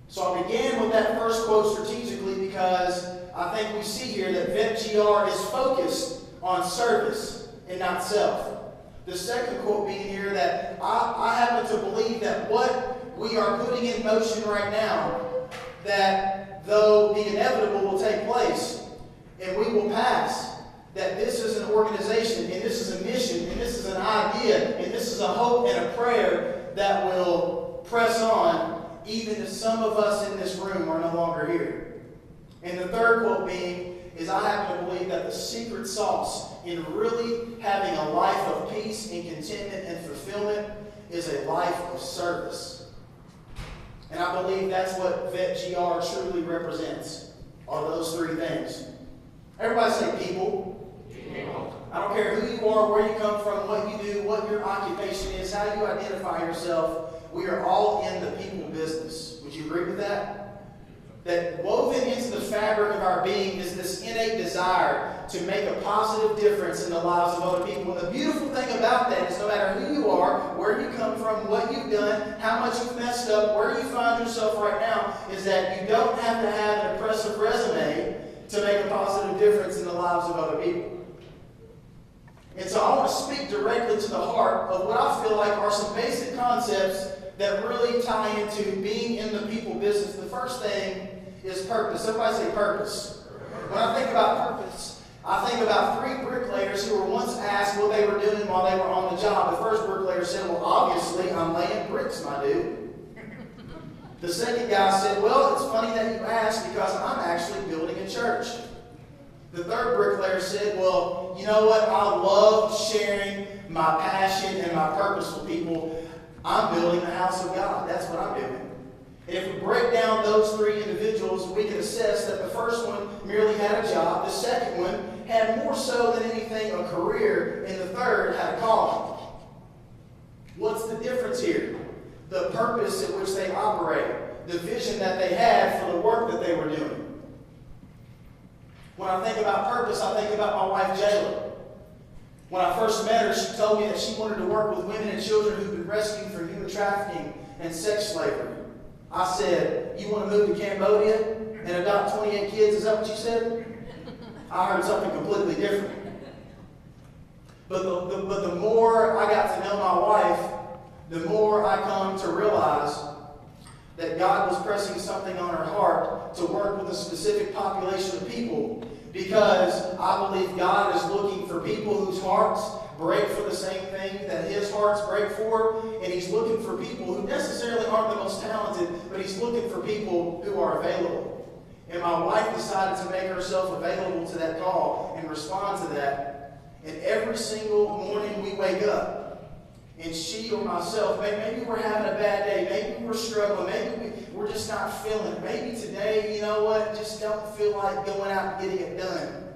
So I began with that first quote strategically because I think we see here that VetGR is focused on service and not self. The second quote being here that I happen to believe that what we are putting in motion right now, that though the inevitable will take place and we will pass, that this is an organization and this is a mission and this is an idea and this is a hope and a prayer that will press on even if some of us in this room are no longer here. And the third quote being, is I happen to believe that the secret sauce in really having a life of peace and contentment and fulfillment is a life of service. And I believe that's what VetGR truly represents, are those three things. Everybody say people. People. I don't care who you are, where you come from, what you do, what your occupation is, how you identify yourself. We are all in the people business. Would you agree with that? That woven into the fabric of our being is this innate desire to make a positive difference in the lives of other people. And the beautiful thing about that is no matter who you are, where you come from, what you've done, how much you've messed up, where you find yourself right now, is that you don't have to have an impressive resume to make a positive difference in the lives of other people. And so I want to speak directly to the heart of what I feel like are some basic concepts that really tie into being in the people business. The first thing is purpose. Everybody say purpose. When I think about purpose, I think about 3 bricklayers who were once asked what they were doing while they were on the job. The first bricklayer said, well, obviously, I'm laying bricks, my dude. The second guy said, well, it's funny that you asked because I'm actually building a church. The third bricklayer said, well, you know what? I love sharing my passion and my purpose with people. I'm building the house of God. That's what I'm doing. And if we break down those 3 individuals, we can assess that the first one merely had a job, the second one had more so than anything a career, and the third had a calling. What's the difference here? The purpose in which they operate, the vision that they had for the work that they were doing. When I think about purpose, I think about my wife, Jayla. When I first met her, she told me that she wanted to work with women and children who've been rescued from human trafficking and sex slavery. I said, you want to move to Cambodia and adopt 28 kids? Is that what you said? I heard something completely different. But the more I got to know my wife, the more I come to realize that God was pressing something on her heart to work with a specific population of people, because I believe God is looking for people whose hearts break for the same thing that his hearts break for, and he's looking for people who necessarily aren't the most talented, but he's looking for people who are available. And my wife decided to make herself available to that call and respond to that. And every single morning we wake up, and she or myself, maybe we're having a bad day, maybe we're struggling, maybe we're just not feeling it. Maybe today, you know what, just don't feel like going out and getting it done.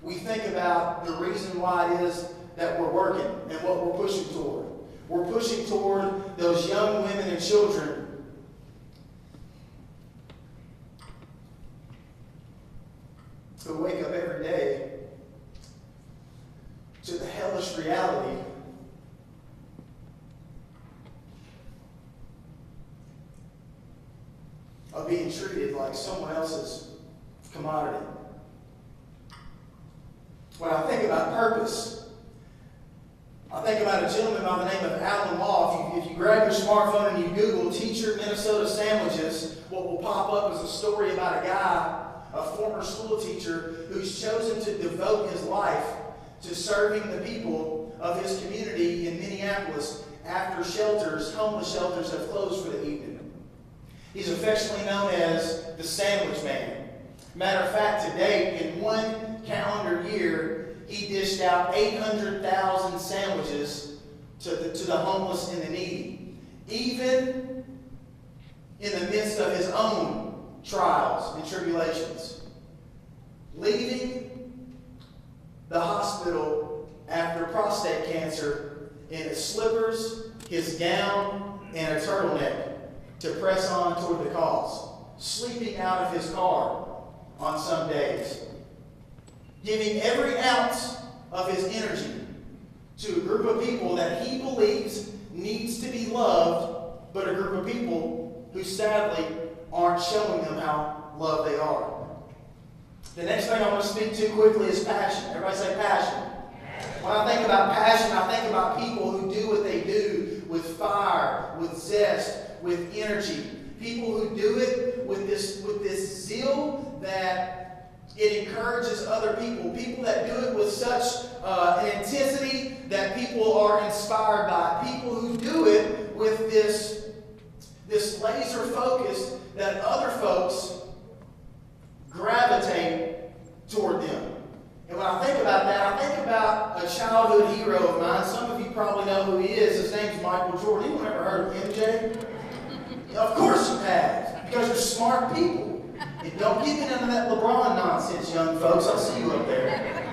We think about the reason why it is that we're working and what we're pushing toward. We're pushing toward those young women and children who wake up every day to the hellish reality of being treated like someone else's commodity. When I think about purpose, I think about a gentleman by the name of Alan Law. If you grab your smartphone and you Google teacher Minnesota sandwiches, what will pop up is a story about a guy, a former school teacher, who's chosen to devote his life to serving the people of his community in Minneapolis after homeless shelters have closed for the evening. He's affectionately known as the Sandwich Man. Matter of fact, to date, in one calendar year, he dished out 800,000 sandwiches to the homeless and the needy, even in the midst of his own trials and tribulations. Leaving the hospital after prostate cancer in his slippers, his gown, and a turtleneck to press on toward the cause. Sleeping out of his car on some days. Giving every ounce of his energy to a group of people that he believes needs to be loved, but a group of people who sadly aren't showing them how loved they are. The next thing I want to speak to quickly is passion. Everybody say passion. When I think about passion, I think about people who do what they do with fire, with zest, with energy. People who do it with this zeal that it encourages other people. People that do it with such an intensity that people are inspired by it. People who do it with this laser focus that other folks gravitate toward them. And when I think about that, I think about a childhood hero of mine. Some of you probably know who he is. His name's Michael Jordan. Anyone ever heard of MJ? Of course you have, because you're smart people. And don't get into none of that LeBron nonsense, young folks. I'll see you up there.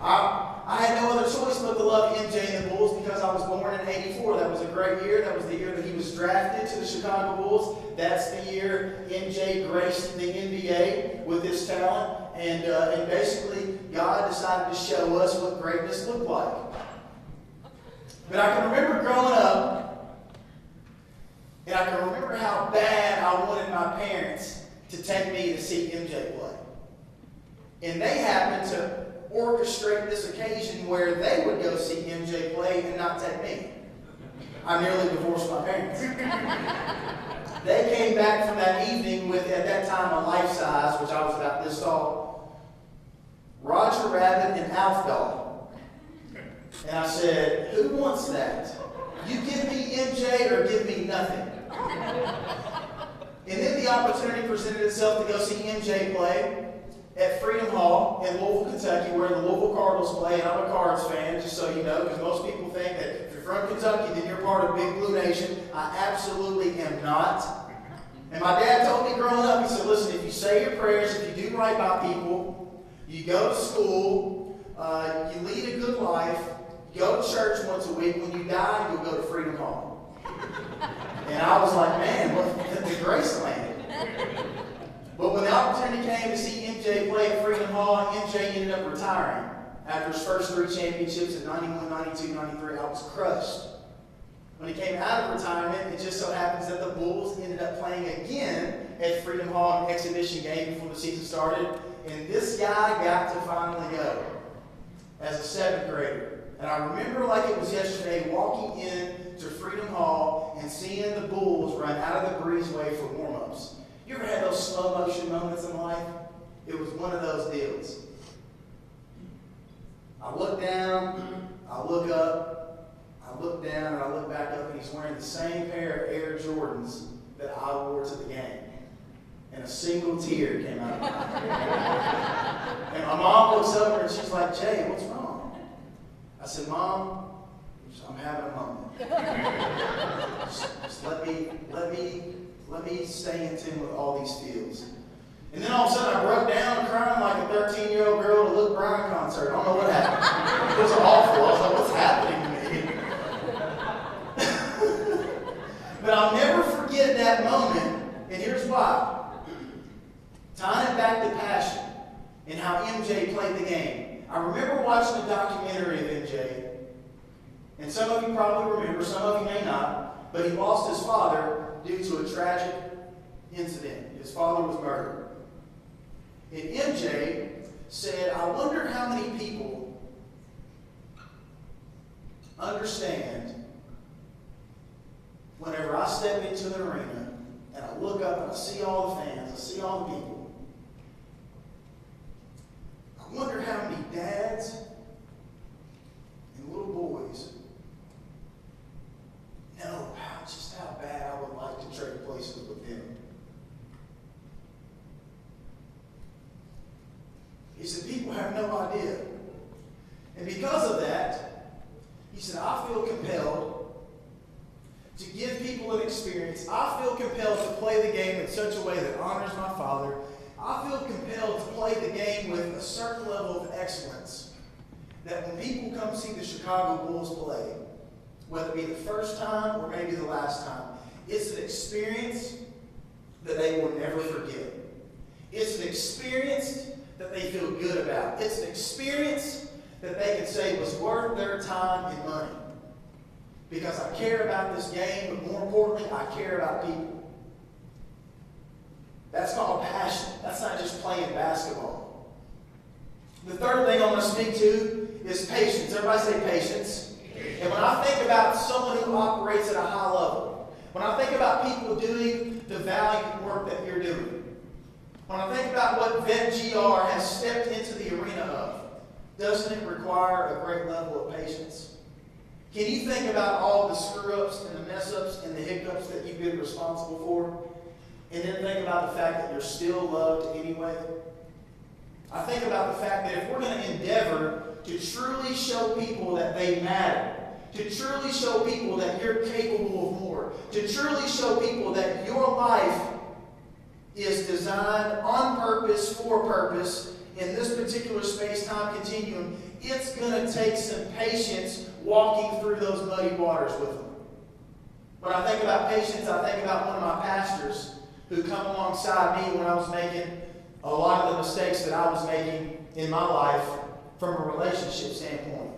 I had no other choice but to love MJ and the Bulls because I was born in '84. That was a great year. That was the year that he was drafted to the Chicago Bulls. That's the year MJ graced the NBA with his talent. And basically, God decided to show us what greatness looked like. But I can remember growing up, and I can remember how bad I wanted my parents to take me to see MJ play. And they happened to orchestrate this occasion where they would go see MJ play and not take me. I nearly divorced my parents. They came back from that evening with, at that time, a life size, which I was about this tall, Roger Rabbit and Alf doll. And I said, who wants that? You give me MJ or give me nothing. And then the opportunity presented itself to go see MJ play at Freedom Hall in Louisville, Kentucky, where the Louisville Cardinals play, and I'm a Cards fan, just so you know, because most people think that if you're from Kentucky, then you're part of Big Blue Nation. I absolutely am not. And my dad told me growing up, he said, listen, if you say your prayers, if you do right by people, you go to school, you lead a good life, you go to church once a week, when you die, you'll go to Freedom Hall. And I was like, man, what the Graceland. But when the opportunity came to see MJ play at Freedom Hall, MJ ended up retiring after his first 3 championships in 91, 92, 93. I was crushed. When he came out of retirement, it just so happens that the Bulls ended up playing again at Freedom Hall, an exhibition game before the season started. And this guy got to finally go as a 7th grader. And I remember like it was yesterday walking in to Freedom Hall and seeing the Bulls run out of the breezeway for warm-ups. You ever had those slow motion moments in life? It was one of those deals. I look down, I look up, I look down, and I look back up, and he's wearing the same pair of Air Jordans that I wore to the game. And a single tear came out of my eye. And my mom looks over and she's like, Jay, what's wrong? I said, Mom, I'm having a moment. Just let me stay in tune with all these feels. And then all of a sudden I broke down crying like a 13-year-old girl at a Luke Bryan concert. I don't know what happened. It was awful. I was like, what's happening to me? But I'll never forget that moment, and here's why. Tying it back to passion and how MJ played the game. I remember watching a documentary of MJ, and some of you probably remember, some of you may not, but he lost his father due to a tragic incident. His father was murdered. And MJ said, I wonder how many people understand whenever I step into the arena and I look up and I see all the fans, I see all the people. I wonder how many dads and little boys know just how bad I would like to trade places with them. He said, people have no idea. And because of that, he said, I feel compelled to give people an experience. I feel compelled to play the game in such a way that honors my father. I feel compelled to play the game with a certain level of excellence that when people come see the Chicago Bulls play, whether it be the first time or maybe the last time, it's an experience that they will never forget. It's an experience that they feel good about. It's an experience that they can say was worth their time and money. Because I care about this game, but more importantly, I care about people. That's called passion. That's not just playing basketball. The third thing I want to speak to is patience. Everybody say patience. And when I think about someone who operates at a high level, when I think about people doing the valiant work that you're doing, when I think about what VetGR has stepped into the arena of, doesn't it require a great level of patience? Can you think about all the screw-ups and the mess-ups and the hiccups that you've been responsible for? And then think about the fact that you're still loved anyway? I think about the fact that if we're going to endeavor to truly show people that they matter, to truly show people that you're capable of more, to truly show people that your life is designed on purpose, for purpose, in this particular space-time continuum, it's going to take some patience walking through those muddy waters with them. When I think about patience, I think about one of my pastors who come alongside me when I was making a lot of the mistakes that I was making in my life from a relationship standpoint.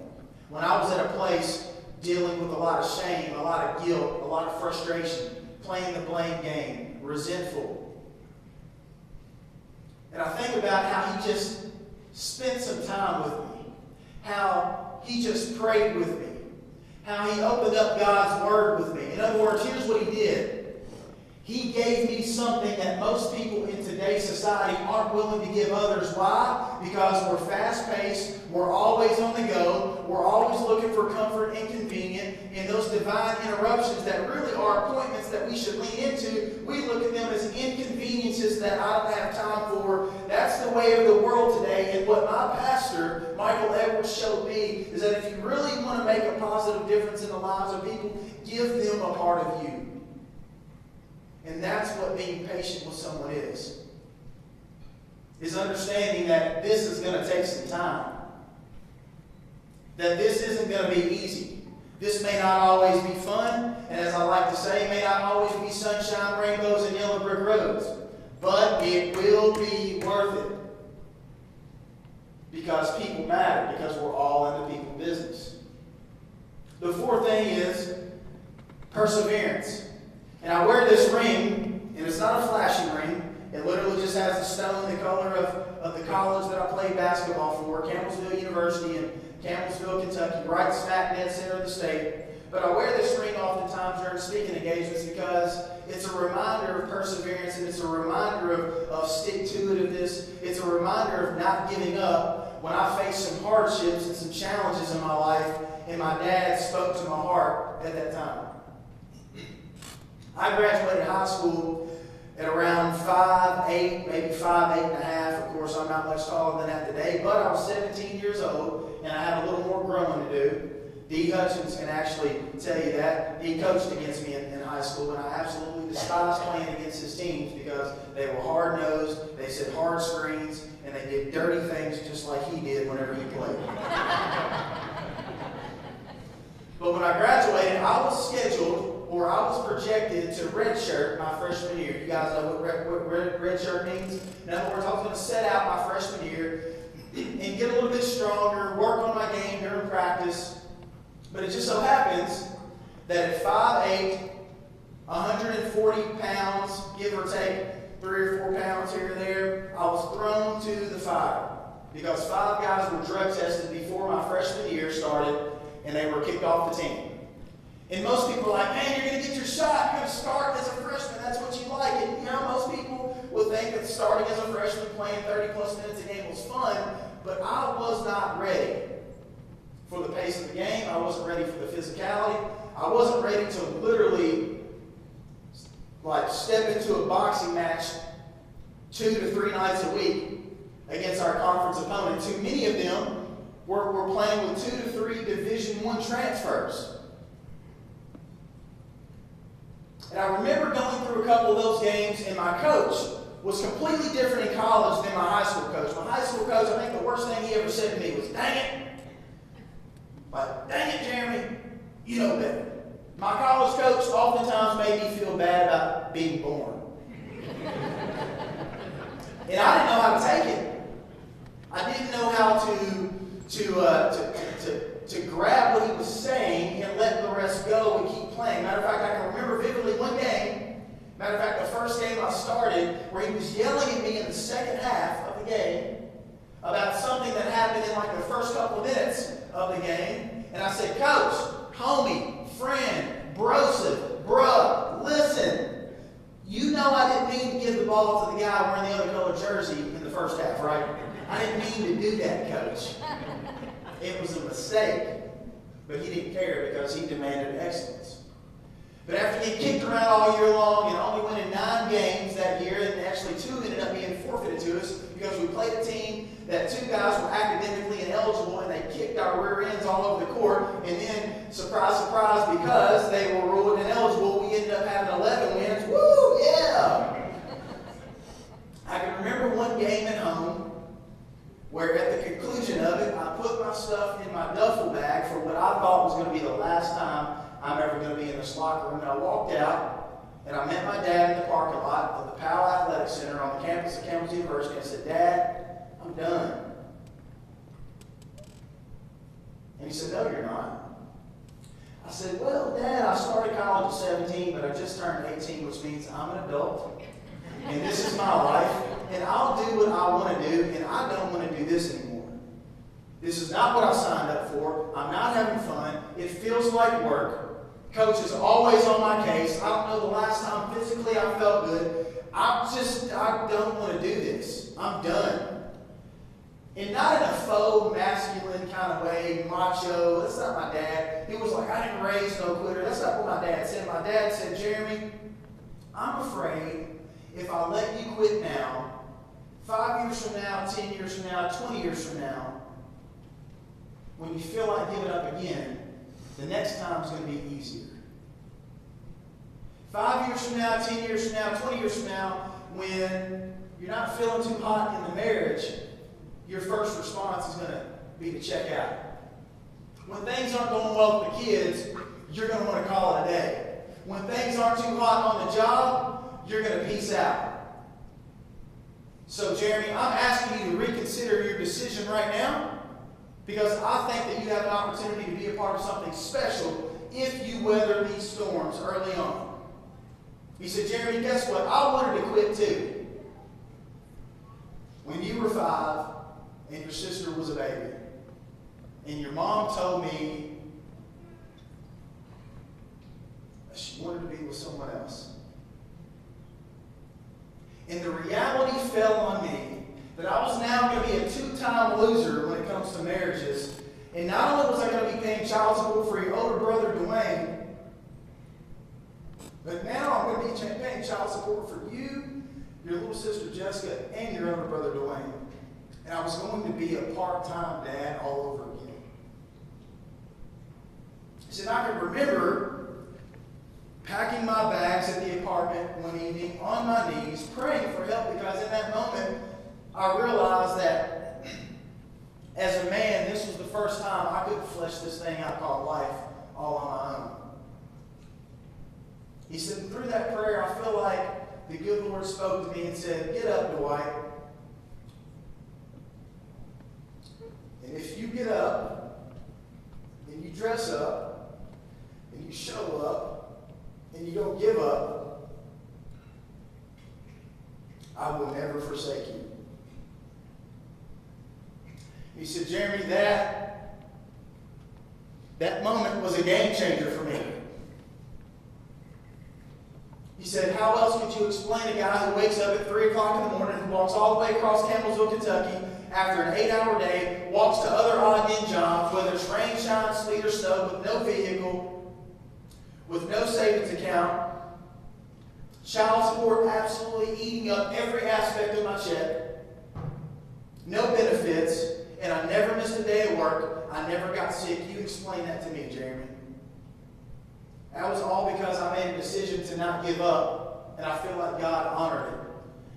When I was at a place dealing with a lot of shame, a lot of guilt, a lot of frustration, playing the blame game, resentful. And I think about how he just spent some time with me, how he just prayed with me, how he opened up God's Word with me. In other words, here's what he did. He gave me something that most people in today's society aren't willing to give others. Why? Because we're fast-paced, we're always on the go, we're always looking for comfort and convenience, and those divine interruptions that really are appointments that we should lean into, we look at them as inconveniences that I don't have time for. That's the way of the world today, and what my pastor, Michael Edwards, showed me is that if you really want to make a positive difference in the lives of people, give them a part of you. And that's what being patient with someone is understanding that this is going to take some time. That this isn't going to be easy. This may not always be fun, and as I like to say, may not always be sunshine, rainbows, and yellow brick roads. But it will be worth it. Because people matter, because we're all in the people business. The fourth thing is perseverance. And I wear this ring, and it's not a flashy ring. It literally just has a stone the color of the college that I played basketball for, Campbellsville University in Campbellsville, Kentucky, right smack dead center of the state. But I wear this ring oftentimes during speaking engagements because it's a reminder of perseverance, and it's a reminder of stick-to-itiveness. It's a reminder of not giving up when I face some hardships and some challenges in my life, and my dad spoke to my heart at that time. I graduated high school at around 5'8", maybe 5'8.5". Of course, I'm not much taller than that today, but I was 17 years old, and I had a little more growing to do. Dee Hutchins can actually tell you that. He coached against me in high school, and I absolutely despised playing against his teams because they were hard-nosed, they set hard screens, and they did dirty things just like he did whenever he played. But when I graduated, I was scheduled, or I was projected to redshirt my freshman year. You guys know what redshirt means? In other words, I was going to set out my freshman year and get a little bit stronger, work on my game during practice. But it just so happens that at 5'8", 140 pounds, give or take 3 or 4 pounds here or there, I was thrown to the fire. Because 5 guys were drug tested before my freshman year started, and they were kicked off the team. And most people are like, man, you're going to get your shot. You're going to start as a freshman. That's what you like. And you know, most people will think that starting as a freshman, playing 30-plus minutes a game was fun. But I was not ready for the pace of the game. I wasn't ready for the physicality. I wasn't ready to literally step into a boxing match 2 to 3 nights a week against our conference opponent. Too many of them were playing with 2 to 3 Division I transfers. And I remember going through a couple of those games, and my coach was completely different in college than my high school coach. My high school coach, I think the worst thing he ever said to me was, dang it. Like, dang it, Jeremy, you know better. My college coach oftentimes made me feel bad about being born. And I didn't know how to take it. I didn't know how to grab what he was saying and let the rest go and keep playing. Matter of fact, I can remember vividly one game, matter of fact, the first game I started, where he was yelling at me in the second half of the game about something that happened in the first couple of minutes of the game. And I said, Coach, homie, friend, brosid, bruh, listen. You know I didn't mean to give the ball to the guy wearing the other color jersey in the first half, right? I didn't mean to do that, Coach. It was a mistake. but he didn't care because he demanded excellence. But after getting kicked around all year long and only winning 9 games that year, and actually 2 ended up being forfeited to us because we played a team that 2 guys were academically ineligible and they kicked our rear ends all over the court. And then, surprise, surprise, because they were ruled ineligible, we ended up having 11 wins. Woo, yeah! I can remember one game at home where at the conclusion of it, I put my stuff in my duffel bag for what I thought was going to be the last time I'm ever going to be in this locker room. And I walked out, and I met my dad in the parking lot of the Powell Athletic Center on the campus of Campbell University. I said, "Dad, I'm done." And he said, "No, you're not." I said, "Well, Dad, I started college at 17, but I just turned 18, which means I'm an adult. And this is my life, and I'll do what I want to do, and I don't want to do this anymore. This is not what I signed up for. I'm not having fun. It feels like work. Coach is always on my case. I don't know the last time physically I felt good. I don't want to do this. I'm done." And not in a faux masculine kind of way, macho. That's not my dad. He was like, "I didn't raise no quitter." That's not what my dad said. My dad said, "Jeremy, I'm afraid if I let you quit now, 5 years from now, 10 years from now, 20 years from now, when you feel like giving up again, the next time is going to be easier. 5 years from now, 10 years from now, 20 years from now, when you're not feeling too hot in the marriage, your first response is going to be to check out. When things aren't going well with the kids, you're going to want to call it a day. When things aren't too hot on the job, you're going to peace out. So, Jeremy, I'm asking you to reconsider your decision right now, because I think that you have an opportunity to be a part of something special if you weather these storms early on." He said, "Jeremy, guess what? I wanted to quit too. When you were 5 and your sister was a baby, and your mom told me she wanted to be with someone else. And the reality fell on me that I was now going to be a 2-time loser when it comes to marriages. And not only was I going to be paying child support for your older brother, Dwayne, but now I'm going to be paying child support for you, your little sister, Jessica, and your older brother, Dwayne. And I was going to be a part-time dad all over again." He said, "I can remember packing my bags at the apartment one evening on my knees, praying for help, because in that moment I realized that as a man, this was the first time I couldn't flesh this thing out called life all on my own." He said, "Through that prayer, I feel like the good Lord spoke to me and said, 'Get up, Dwight. And if you get up, and you dress up, and you show up, and you don't give up, I will never forsake you.'" He said, "Jeremy, that moment was a game changer for me." He said, "How else could you explain a guy who wakes up at 3 o'clock in the morning, who walks all the way across Campbellsville, Kentucky, after an 8-hour day, walks to other odd-end jobs, whether it's rain, shine, sleet, or snow, with no vehicle, with no savings account, child support absolutely eating up every aspect of my check, no benefits, and I never missed a day of work. I never got sick. You explain that to me, Jeremy." That was all because I made a decision to not give up, and I feel like God honored it.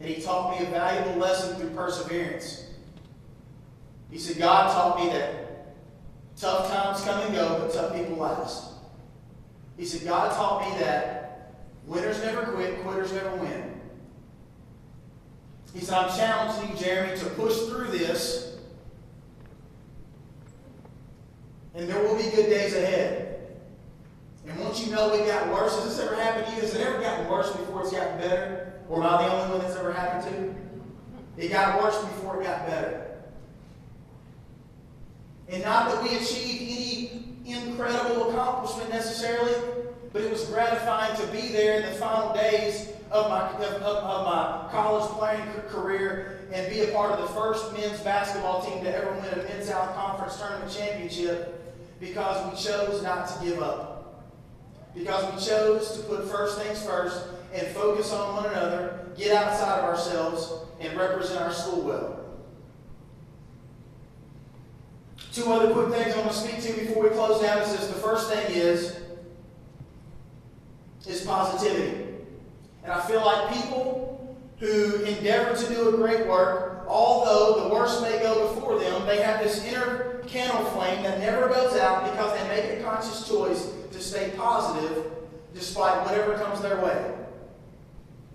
And He taught me a valuable lesson through perseverance. He said, "God taught me that tough times come and go, but tough people last." He said, "God taught me that winners never quit, quitters never win." He said, "I'm challenging you, Jeremy, to push through this, and there will be good days ahead. And once you know it got worse," has this ever happened to you? Has it ever gotten worse before it's gotten better? Or am I the only one that's ever happened to? It got worse before it got better. And not that we achieved any incredible accomplishment necessarily, but it was gratifying to be there in the final days of my college playing career and be a part of the first men's basketball team to ever win a Mid-South Conference tournament championship. because we chose not to give up. Because we chose to put first things first and focus on one another, get outside of ourselves, and represent our school well. 2 other quick things I want to speak to before we close down is this. The first thing is positivity. And I feel like people who endeavor to do a great work, although the worst may go before them, they have this inner candle flame that never goes out because they make a conscious choice to stay positive despite whatever comes their way.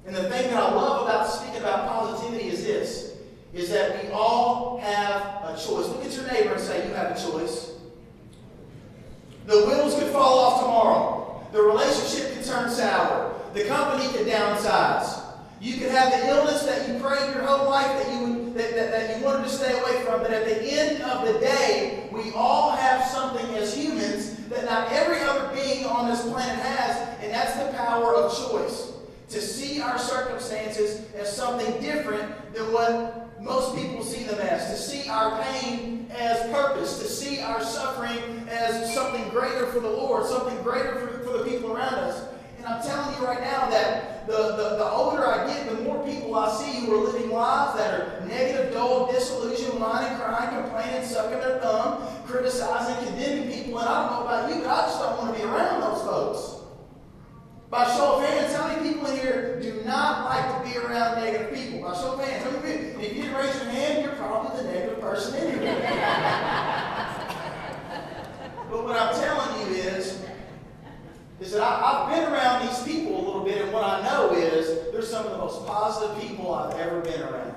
And the thing that I love about speaking about positivity is this, is that we all have a choice. Look at your neighbor and say, you have a choice. The wheels could fall off tomorrow. The relationship could turn sour. The company could downsize. You could have the illness that you prayed your whole life that you wanted to stay away from. But at the end of the day, we all have something as humans that not every other being on this planet has, and that's the power of choice. To see our circumstances as something different than what most people see them as. To see our pain as purpose. To see our suffering as something greater for the Lord. Something greater for the people around us. And I'm telling you right now that the older I get, the more people I see who are living lives that are negative, dull, disillusioned, whining, crying, complaining, sucking their thumb, criticizing, condemning people. And I don't know about you, but I just don't want to be around those folks. By show of hands, how many people in here do not like to be around negative people? By show of hands, how many people? If you didn't raise your hand, you're probably the negative person anyway. But what I'm telling you is that I've been around these people a little bit, and what I know is they're some of the most positive people I've ever been around.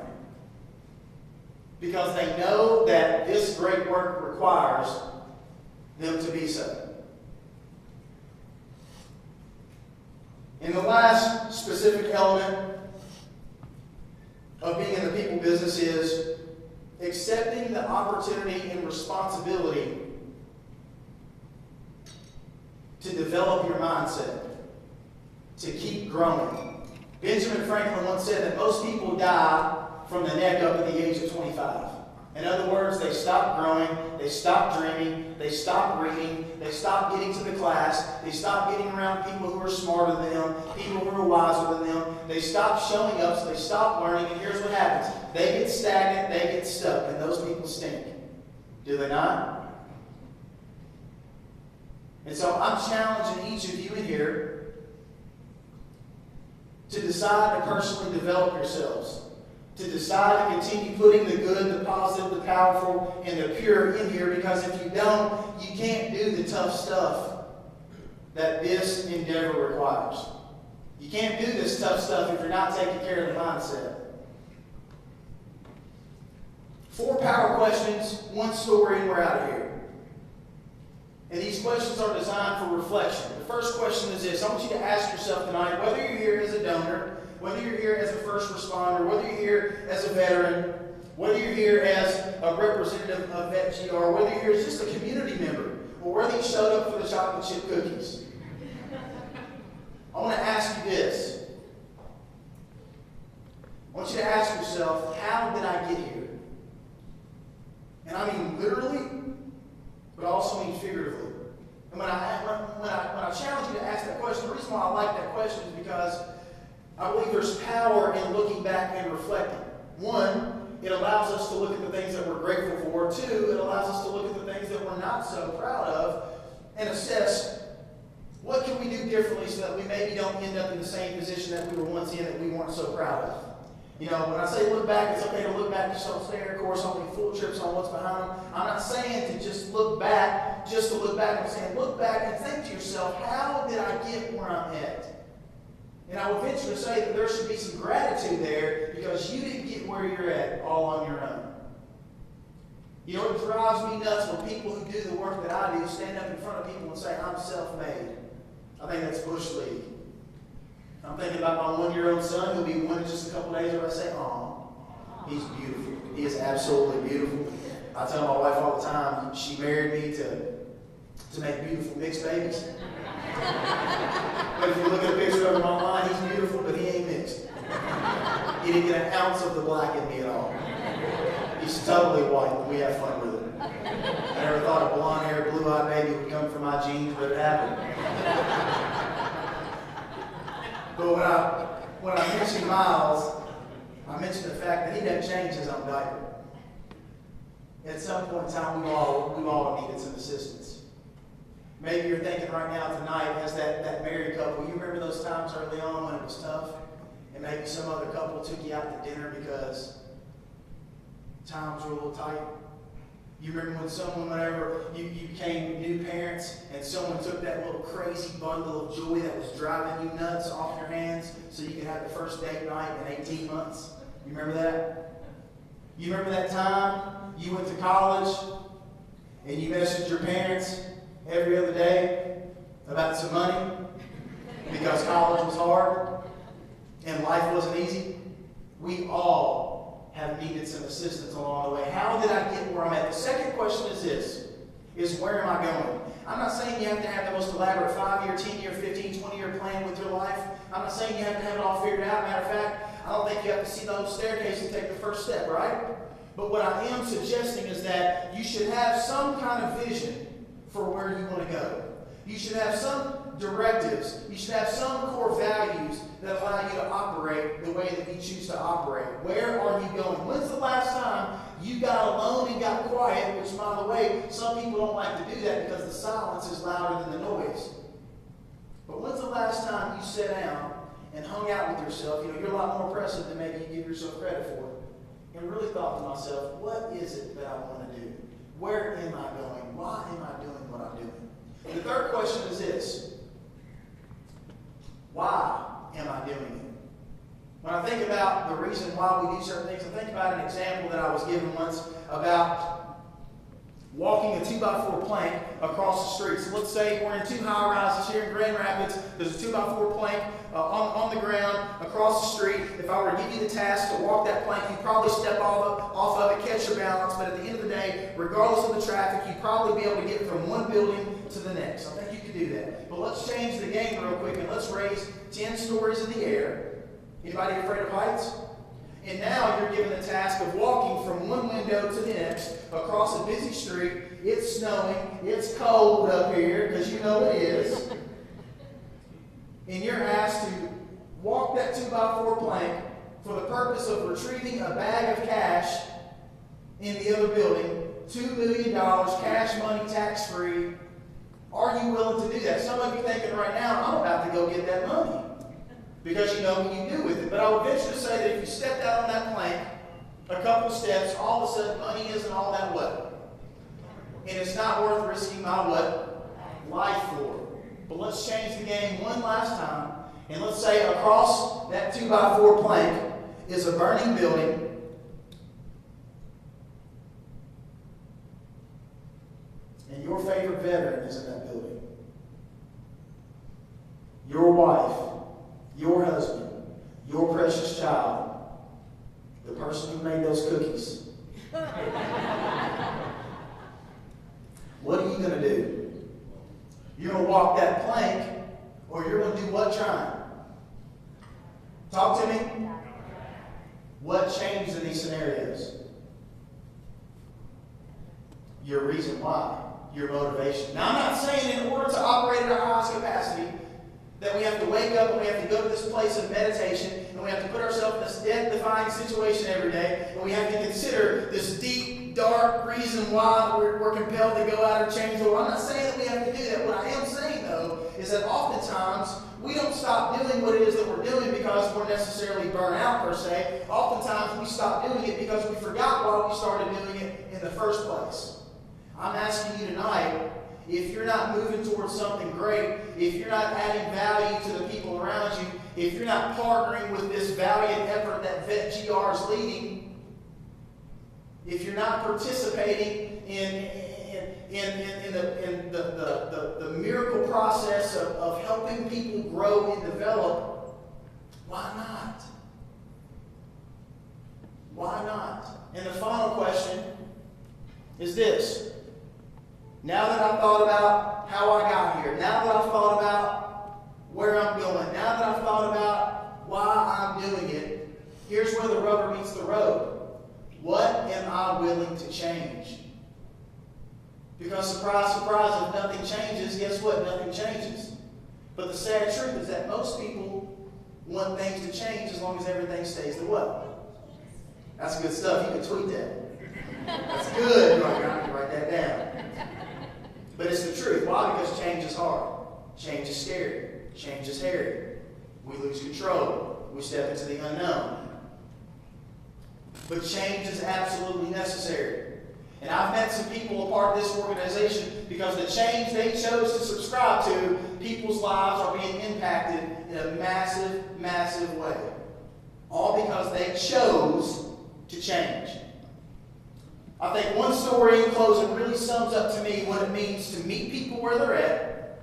Because they know that this great work requires them to be so. And the last specific element of being in the people business is accepting the opportunity and responsibility to develop your mindset, to keep growing. Benjamin Franklin once said that most people die from the neck up at the age of 25. In other words, they stop growing, they stop dreaming, they stop reading, they stop getting to the class, they stop getting around people who are smarter than them, people who are wiser than them. They stop showing up, so they stop learning, and here's what happens. They get stagnant, they get stuck, and those people stink. Do they not? And so I'm challenging each of you in here to decide to personally develop yourselves. To decide to continue putting the good, the positive, the powerful, and the pure in here, because if you don't, you can't do the tough stuff that this endeavor requires. You can't do this tough stuff if you're not taking care of the mindset. 4 power questions, 1 story, and we're out of here. And these questions are designed for reflection. The first question is this. I want you to ask yourself tonight, whether you're here as a donor, whether you're here as a first responder, whether you're here as a veteran, whether you're here as a representative of VetGR, whether you're here as just a community member, or whether you showed up for the chocolate chip cookies. I want to ask you this. I want you to ask yourself, how did I get here? And I mean literally, but I also mean figuratively. And when I challenge you to ask that question, the reason why I like that question is because I believe there's power in looking back and reflecting. 1, it allows us to look at the things that we're grateful for. 2, it allows us to look at the things that we're not so proud of and assess what can we do differently so that we maybe don't end up in the same position that we were once in that we weren't so proud of. You know, when I say look back, it's okay to look back, just don't stay in a course on any full trips on what's behind them. I'm not saying to just look back, just to look back. I'm saying look back and think to yourself, how did I get where I'm at? And I will venture to say that there should be some gratitude there because you didn't get where you're at all on your own. You know, it drives me nuts when people who do the work that I do stand up in front of people and say, I'm self-made. I think that's Bush League. I'm thinking about my 1-year-old son who'll be 1 in just a couple days where I say, oh, he's beautiful. He is absolutely beautiful. I tell my wife all the time, she married me to make beautiful mixed babies. But if you look at a picture of him online, he's beautiful, but he ain't mixed. He didn't get an ounce of the black in me at all. He's totally white, and we have fun with it. I never thought a blonde-haired, blue-eyed baby would come from my genes, but it happened. But when I mentioned Miles, I mentioned the fact that he doesn't change his own diaper. At some point in time, we've all needed some assistance. Maybe you're thinking right now tonight, as that married couple, you remember those times early on when it was tough? And maybe some other couple took you out to dinner because times were a little tight. You remember when someone, whenever you became new parents, and someone took that little crazy bundle of joy that was driving you nuts off your hands so you could have the first date night in 18 months? You remember that? You remember that time you went to college and you messaged your parents every other day about some money because college was hard and life wasn't easy? We all have needed some assistance along the way. How did I get where I'm at? The second question is this, is where am I going? I'm not saying you have to have the most elaborate 5-year, 10-year, 15, 20-year plan with your life. I'm not saying you have to have it all figured out. Matter of fact, I don't think you have to see the whole staircase and take the first step, right? But what I am suggesting is that you should have some kind of vision for where you want to go. You should have some directives. You should have some core values that allow you to operate the way that you choose to operate. Where are you going? When's the last time you got alone and got quiet? Which, by the way, some people don't like to do that because the silence is louder than the noise. But when's the last time you sat down and hung out with yourself? You know, you're a lot more present than maybe you give yourself credit for. And really thought to myself, what is it that I want to do? Where am I going? Why am I doing what I'm doing? The third question is this. Why am I doing it? When I think about the reason why we do certain things, I think about an example that I was given once about walking a 2x4 plank across the street. So let's say we're in 2 high-rises here in Grand Rapids. There's a 2x4 plank on the ground across the street. If I were to give you the task to walk that plank, you'd probably step off of it, catch your balance, but at the end of the day, regardless of the traffic, you'd probably be able to get from one building to the next. I think you could do that. But let's change the game real quick and let's raise 10 stories in the air. Anybody afraid of heights? And now you're given the task of walking from one window to the next across a busy street. It's snowing. It's cold up here because you know it is. And you're asked to walk that 2x4 plank for the purpose of retrieving a bag of cash in the other building. $2 million, cash money, tax-free. Are you willing to do that? Some of you thinking right now, I'm about to go get that money. Because you know what you do with it. But I would venture to say that if you stepped out on that plank a couple steps, all of a sudden money isn't all that what? And it's not worth risking my what? Life for. But let's change the game one last time. And let's say across that 2x4 plank is a burning building. And your favorite veteran is in that building. Your wife. Your husband, your precious child, the person who made those cookies. What are you going to do? You're going to walk that plank, or you're going to do what trying? Talk to me. What changed in these scenarios? Your reason why, your motivation. Now, I'm not saying in order to operate at our highest capacity, that we have to wake up and we have to go to this place of meditation and we have to put ourselves in this death-defying situation every day and we have to consider this deep, dark reason why we're compelled to go out and change the world. I'm not saying that we have to do that. What I am saying, though, is that oftentimes we don't stop doing what it is that we're doing because we're necessarily burnt out, per se. Oftentimes we stop doing it because we forgot why we started doing it in the first place. I'm asking you tonight, if you're not moving towards something great, if you're not adding value to the people around you, if you're not partnering with this valiant effort that VetGR is leading, if you're not participating in the miracle process of helping people grow and develop, why not? Why not? And the final question is this. Now that I've thought about how I got here, now that I've thought about where I'm going, now that I've thought about why I'm doing it, here's where the rubber meets the road. What am I willing to change? Because surprise, surprise, if nothing changes, guess what? Nothing changes. But the sad truth is that most people want things to change as long as everything stays the way. That's good stuff. You can tweet that. That's good. You're like, I can write that down. But it's the truth. Why? Because change is hard. Change is scary. Change is hairy. We lose control. We step into the unknown. But change is absolutely necessary. And I've met some people a part of this organization because the change they chose to subscribe to, people's lives are being impacted in a massive, massive way. All because they chose to change. I think one story in closing really sums up to me what it means to meet people where they're at,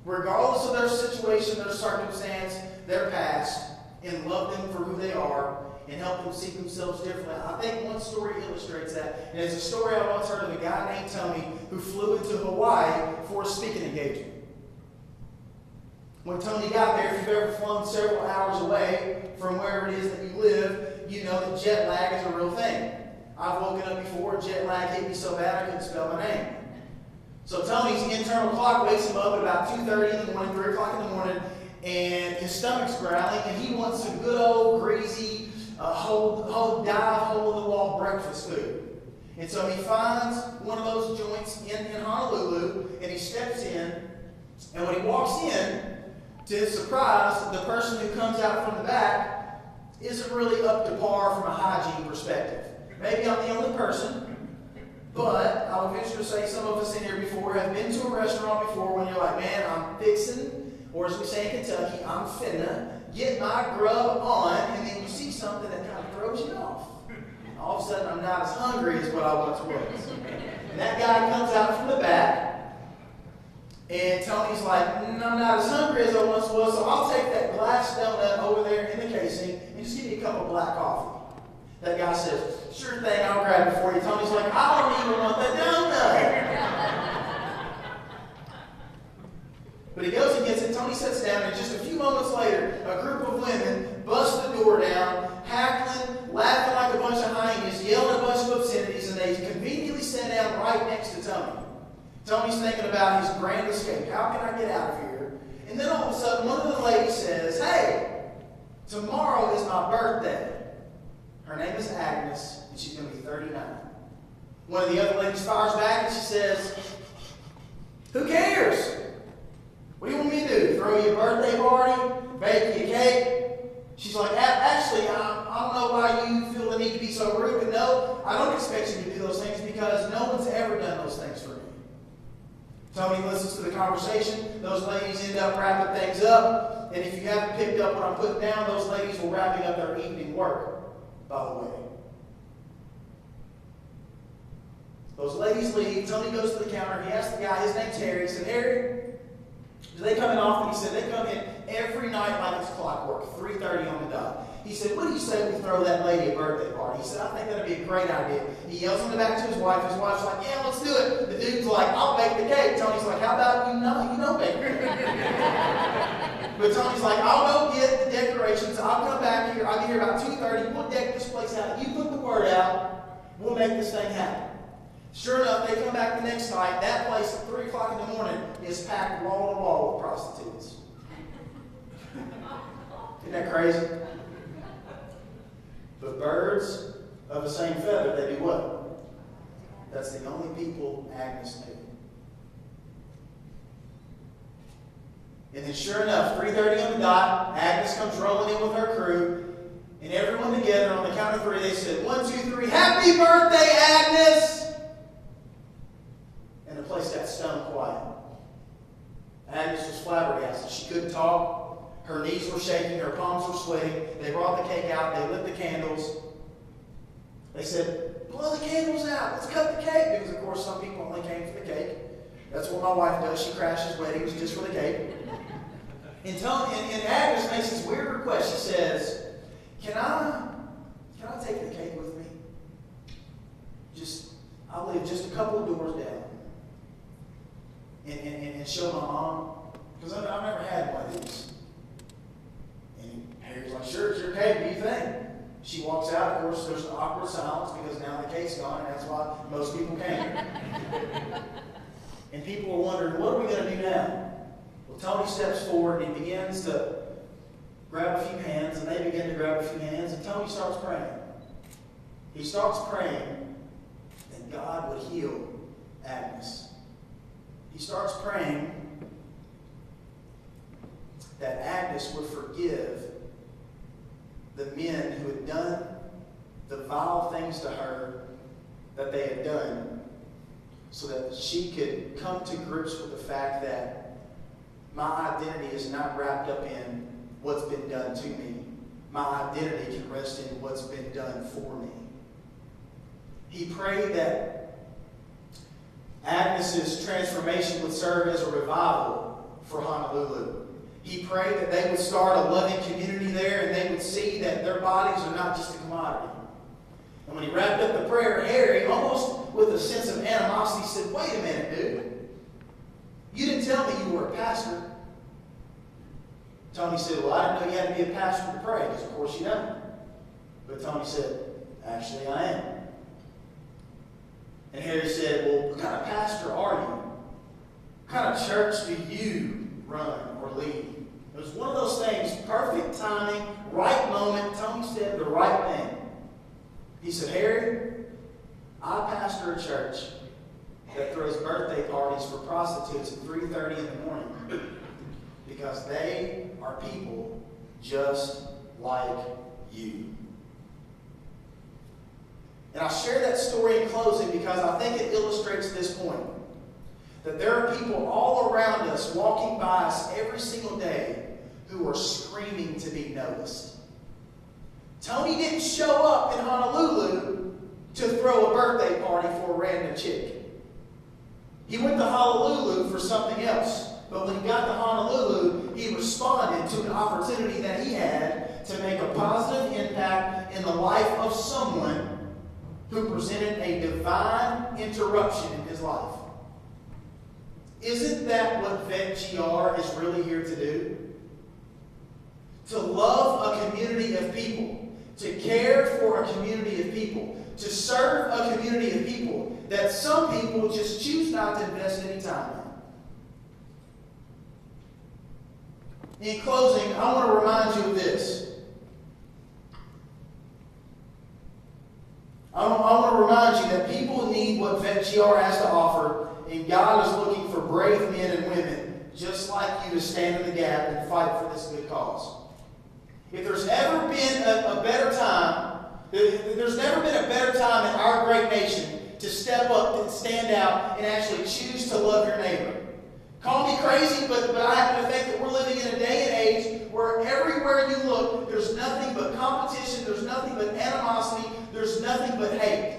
regardless of their situation, their circumstance, their past, and love them for who they are and help them see themselves differently. I think one story illustrates that. And it's a story I once heard of a guy named Tony who flew into Hawaii for a speaking engagement. When Tony got there, if you've ever flown several hours away from wherever it is that you live, you know that jet lag is a real thing. I've woken up before, jet lag hit me so bad I couldn't spell my name. So Tony's internal clock wakes him up at about 2:30 in the morning, 3 o'clock in the morning, and his stomach's growling, and he wants some good old greasy, hole-in-the-wall breakfast food. And so he finds one of those joints in Honolulu, and he steps in, and when he walks in, to his surprise, the person who comes out from the back isn't really up to par from a hygiene perspective. Maybe I'm the only person, but I would venture to say some of us in here before have been to a restaurant before when you're like, man, I'm fixing, or as we say in Kentucky, I'm finna get my grub on, and then you see something that kind of throws you off. All of a sudden, I'm not as hungry as what I once was. And that guy comes out from the back, and Tony's like, I'm not as hungry as I once was, so I'll take that glass donut over there in the casing and just give me a cup of black coffee. That guy says, sure thing, I'll grab it for you. Tony's like, I don't even want the donut. But he goes and gets it. Tony sits down, and just a few moments later, a group of women bust the door down, hackling, laughing like a bunch of hyenas, yelling a bunch of obscenities, and they conveniently sat down right next to Tony. Tony's thinking about his grand escape. How can I get out of here? And then all of a sudden, one of the ladies says, hey, tomorrow is my birthday. Her name is Agnes, and she's going to be 39. One of the other ladies fires back, and she says, who cares? What do you want me to do? Throw you a birthday party? Bake you a cake? She's like, actually, I don't know why you feel the need to be so rude, but no, I don't expect you to do those things because no one's ever done those things for me. Tony listens to the conversation. Those ladies end up wrapping things up. And if you haven't picked up what I'm putting down, those ladies were wrapping up their evening work, by the way. Those ladies leave. Tony goes to the counter. He asks the guy, his name's Harry. He said, Harry, do they come in often? He said, they come in every night like it's clockwork, 3:30 on the dot. He said, what do you say we throw that lady a birthday party? He said, I think that'd be a great idea. He yells in the back to his wife. His wife's like, yeah, let's do it. The dude's like, I'll bake the cake. Tony's like, how about you know bake the cake? But Tony's like, I'll go get the decorations. I'll come back here. I'll be here about 2:30. We'll deck this place out. You put the word out. We'll make this thing happen. Sure enough, they come back the next night. That place at 3 o'clock in the morning is packed wall to wall with prostitutes. Isn't that crazy? But birds of the same feather, they do what? That's the only people Agnes knew. And then sure enough, 3:30 on the dot, Agnes comes rolling in with her crew, and everyone together on the count of 3, they said, 1, 2, 3, happy birthday, Agnes! And the place got stone quiet. Agnes was flabbergasted. She couldn't talk. Her knees were shaking. Her palms were sweating. They brought the cake out. They lit the candles. They said, blow the candles out. Let's cut the cake. Because, of course, some people only came for the cake. That's what my wife does. She crashes weddings just for the cake. And Agnes makes this weird request. She says, can I take the cake with me? I'll live just a couple of doors down. And show my mom. Because I've never had one of these. And Harry's like, sure, it's your cake. What do you think? She walks out. Of course, there's an awkward silence because now the cake's gone, and that's why most people came. And people are wondering, what are we going to do now? Well, Tony steps forward and he begins to grab a few hands, and they begin to grab a few hands, and Tony starts praying. He starts praying that God would heal Agnes. He starts praying that Agnes would forgive the men who had done the vile things to her that they had done, so that she could come to grips with the fact that my identity is not wrapped up in what's been done to me. My identity can rest in what's been done for me. He prayed that Agnes's transformation would serve as a revival for Honolulu. He prayed that they would start a loving community there, and they would see that their bodies are not just a commodity. And when he wrapped up the prayer, Harry, almost with a sense of animosity, said, "Wait a minute, dude. You didn't tell me you were a pastor." Tony said, "Well, I didn't know you had to be a pastor to pray," because of course you don't. But Tony said, "Actually, I am." And Harry said, "Well, what kind of pastor are you? What kind of church do you run or lead?" It was one of those things, perfect timing, right moment. Tony said the right thing. He said, "Harry, I pastor a church that throws birthday parties for prostitutes at 3:30 in the morning because they are people just like you." And I'll share that story in closing because I think it illustrates this point. That there are people all around us, walking by us every single day, who are screaming to be noticed. Tony didn't show up in Honolulu to throw a birthday party for a random chick. He went to Honolulu for something else. But when he got to Honolulu, he responded to an opportunity that he had to make a positive impact in the life of someone who presented a divine interruption in his life. Isn't that what VetGR is really here to do? To love a community of people, to care for a community of people, to serve a community of people that some people just choose not to invest any time in. In closing, I want to remind you of this. I want to remind you that people need what VetGR has to offer, and God is looking for brave men and women just like you to stand in the gap and fight for this good cause. If there's ever been a better time, there's never been a better time in our great nation to step up and stand out and actually choose to love your neighbor. Call me crazy, but I happen to think that we're living in a day and age where everywhere you look, there's nothing but competition, there's nothing but animosity, there's nothing but hate.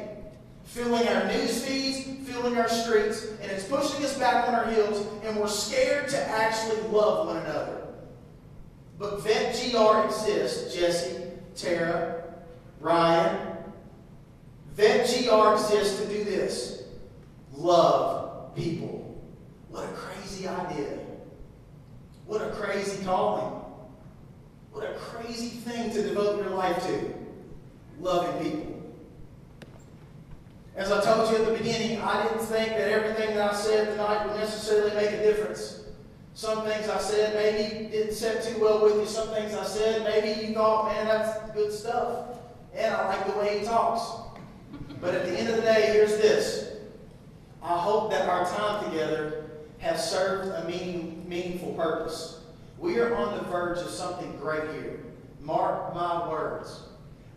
Filling our news feeds, filling our streets, and it's pushing us back on our heels, and we're scared to actually love one another. But VetGR exists, Jesse, Tara, Ryan. VetGR exists to do this. Love people. What a crazy idea. What a crazy calling. What a crazy thing to devote your life to. Loving people. As I told you at the beginning, I didn't think that everything that I said tonight would necessarily make a difference. Some things I said maybe didn't sit too well with you. Some things I said maybe you thought, man, that's good stuff. And I like the way he talks. But at the end of the day, here's this. I hope that our time together has served a meaningful purpose. We are on the verge of something great here. Mark my words.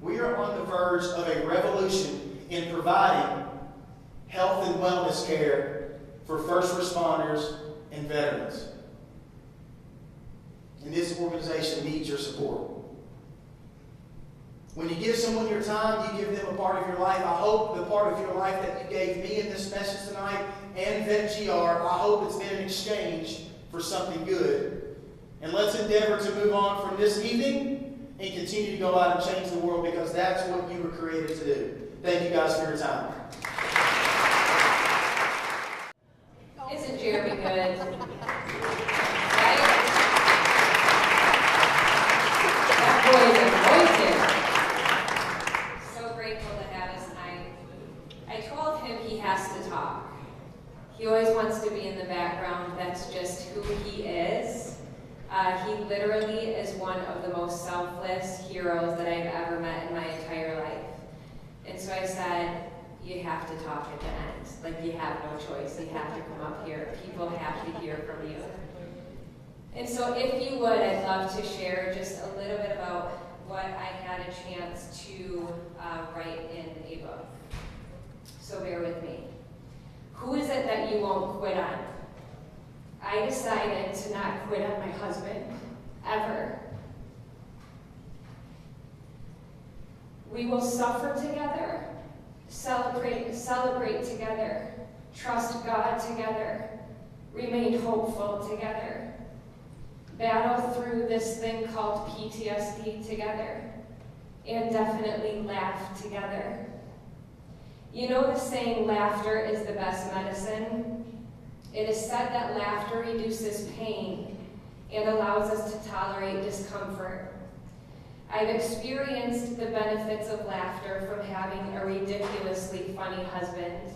We are on the verge of a revolution in providing health and wellness care for first responders and veterans. And this organization needs your support. When you give someone your time, you give them a part of your life. I hope the part of your life that you gave me in this message tonight and VetGR, I hope it's been an exchange for something good. And let's endeavor to move on from this evening and continue to go out and change the world, because that's what you were created to do. Thank you guys for your time. Isn't Jeremy good? Right? That boy is anointed. So grateful to have us tonight. I told him he has to talk. He always wants to be in girls that I've ever met in my entire life. And so I said, you have to talk at the end. Like, you have no choice. You have to come up here. People have to hear from you. And so if you would, I'd love to share just a little bit about what I had a chance to write in a book. So bear with me. Who is it that you won't quit on? I decided to not quit on my husband, ever. We will suffer together, celebrate together, trust God together, remain hopeful together, battle through this thing called PTSD together, and definitely laugh together. You know the saying, laughter is the best medicine? It is said that laughter reduces pain and allows us to tolerate discomfort. I've experienced the benefits of laughter from having a ridiculously funny husband.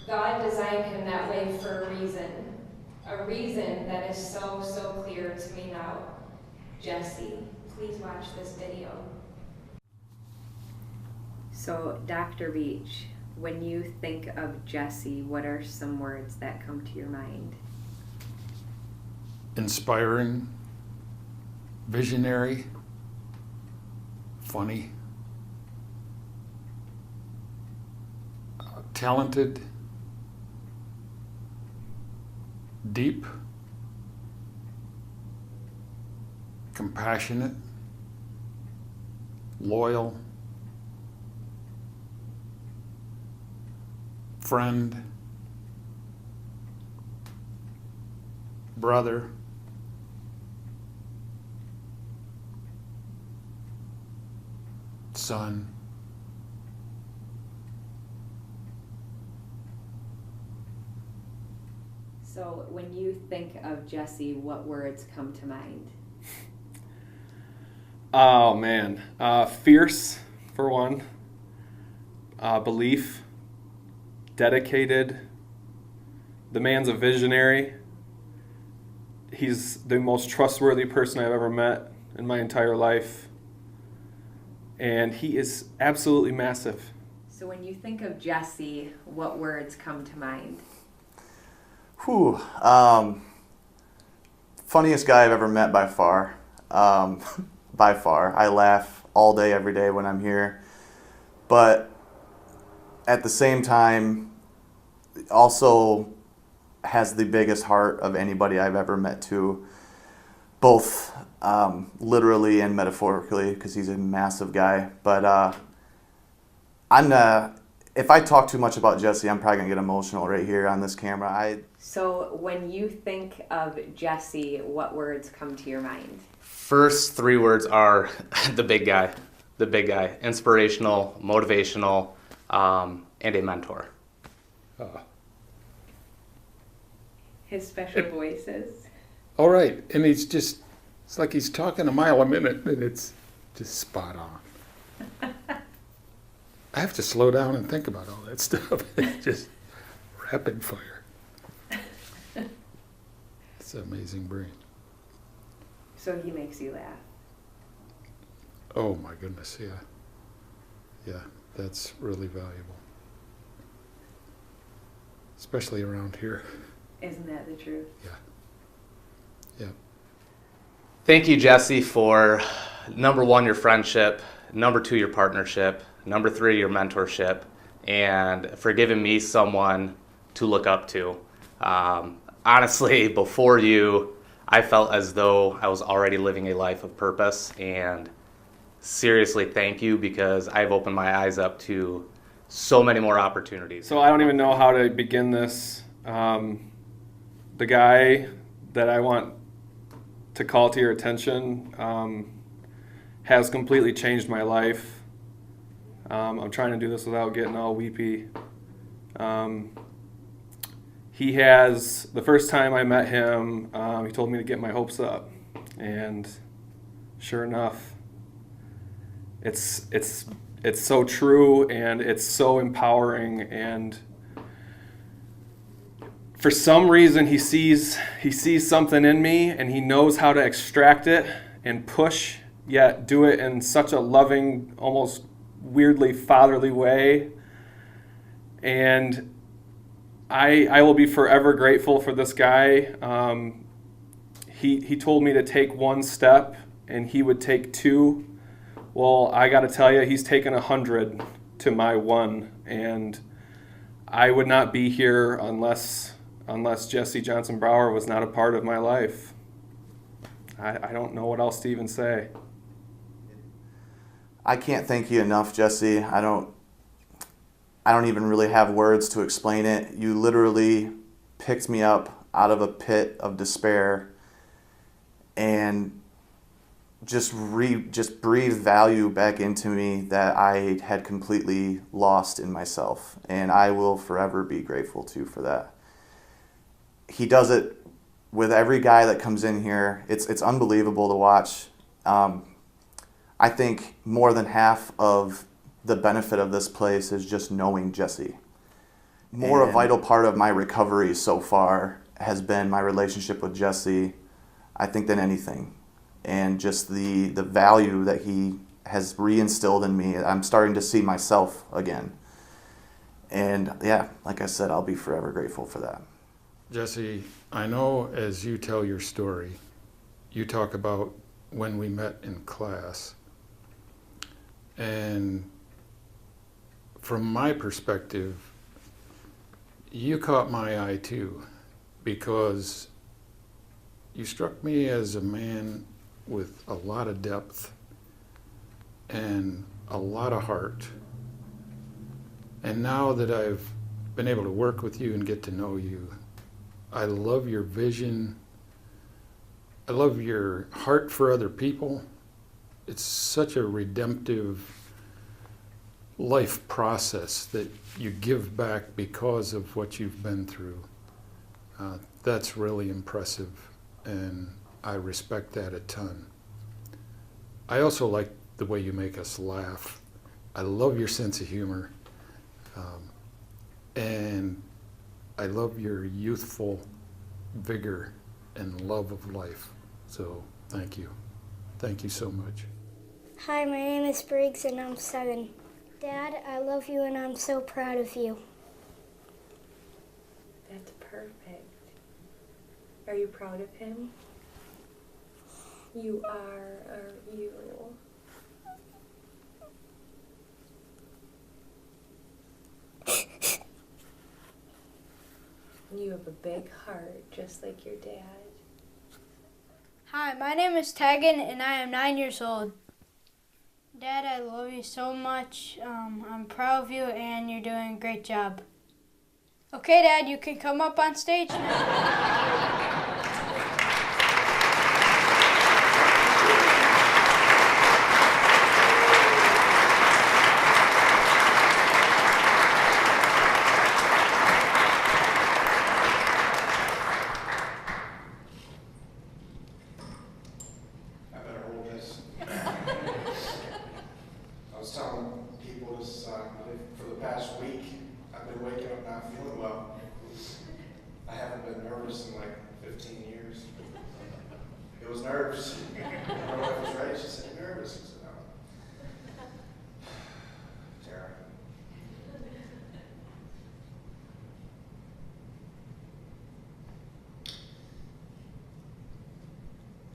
God designed him that way for a reason that is so, so clear to me now. Jesse, please watch this video. So, Dr. Beach, when you think of Jesse, what are some words that come to your mind? Inspiring, visionary, funny, talented, deep, compassionate, loyal, friend, brother, son, So when you think of Jesse, what words come to mind? Oh man, fierce for one, belief, dedicated, the man's a visionary. He's the most trustworthy person I've ever met in my entire life. And he is absolutely massive. So when you think of Jesse, what words come to mind? Funniest guy I've ever met by far. By far. I laugh all day, every day when I'm here. But at the same time, also has the biggest heart of anybody I've ever met too. Both literally and metaphorically, because he's a massive guy. But if I talk too much about Jesse, I'm probably going to get emotional right here on this camera. So when you think of Jesse, what words come to your mind? First three words are the big guy, inspirational, motivational, and a mentor. His special voices. all right, and it's like he's talking a mile a minute, and it's just spot on. I have to slow down and think about all that stuff. It's just rapid fire. It's an amazing brain. So he makes you laugh. Oh my goodness, yeah. Yeah, that's really valuable. Especially around here. Isn't that the truth? Yeah. Yeah. Thank you, Jesse, for number one, your friendship, number two, your partnership, number three, your mentorship, and for giving me someone to look up to. Honestly, before you, I felt as though I was already living a life of purpose, and seriously, thank you, because I've opened my eyes up to so many more opportunities. So I don't even know how to begin this. The guy that I want to call to your attention has completely changed my life. I'm trying to do this without getting all weepy. He has, the first time I met him, he told me to get my hopes up. And sure enough, it's so true, and it's so empowering, and for some reason he sees something in me, and he knows how to extract it and push yet do it in such a loving, almost weirdly fatherly way. And I will be forever grateful for this guy. He told me to take one step and he would take two. Well, I got to tell you, he's taken 100 to my one, and I would not be here unless Jesse Johnson Brower was not a part of my life. I don't know what else to even say. I can't thank you enough, Jesse. I don't even really have words to explain it. You literally picked me up out of a pit of despair and just breathed value back into me that I had completely lost in myself. And I will forever be grateful to for that. He does it with every guy that comes in here. It's unbelievable to watch. I think more than half of the benefit of this place is just knowing Jesse. A vital part of my recovery so far has been my relationship with Jesse, I think, than anything. And just the value that he has reinstilled in me. I'm starting to see myself again. And yeah, like I said, I'll be forever grateful for that. Jesse, I know as you tell your story, you talk about when we met in class. And from my perspective, you caught my eye too, because you struck me as a man with a lot of depth and a lot of heart. And now that I've been able to work with you and get to know you, I love your vision. I love your heart for other people. It's such a redemptive life process that you give back because of what you've been through. That's really impressive, and I respect that a ton. I also like the way you make us laugh. I love your sense of humor, and I love your youthful vigor and love of life. So thank you. Thank you so much. Hi, my name is Briggs and I'm 7. Dad, I love you and I'm so proud of you. That's perfect. Are you proud of him? You are you? You have a big heart, just like your dad. Hi, my name is Tegan and I am 9 years old. Dad, I love you so much. I'm proud of you and you're doing a great job. Okay, Dad, you can come up on stage now.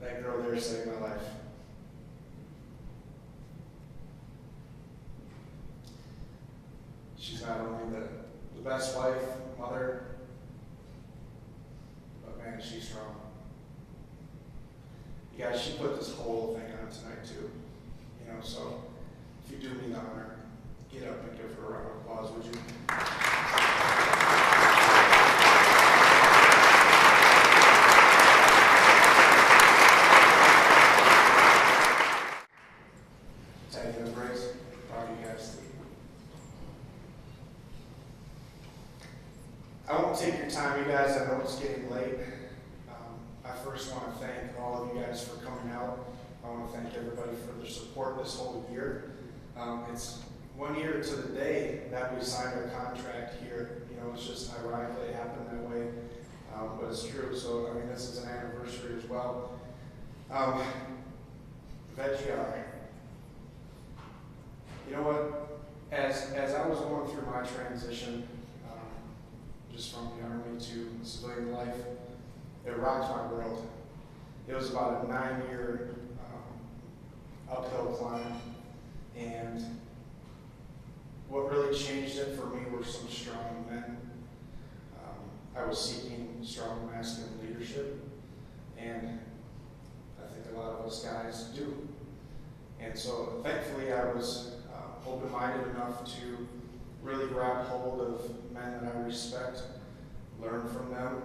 That girl there saved my life. She's not only the best wife, mother, but man, she's strong. You guys, she put this whole thing on tonight too. You know, so if you do me the honor, get up and give her a round of applause, would you? I won't take your time, you guys. I know it's getting late. I first want to thank all of you guys for coming out. I want to thank everybody for their support this whole year. It's 1 year to the day that we signed our contract here. You know, it's just ironically it happened that way, but it's true. So, I mean, this is an anniversary as well. VetGR. You know what? As I was going through my transition, just from the Army to civilian life, it rocked my world. It was about a 9-year uphill climb, and what really changed it for me were some strong men. I was seeking strong masculine leadership, and I think a lot of us guys do. And so thankfully I was open-minded enough to really grab hold of men that I respect, learn from them,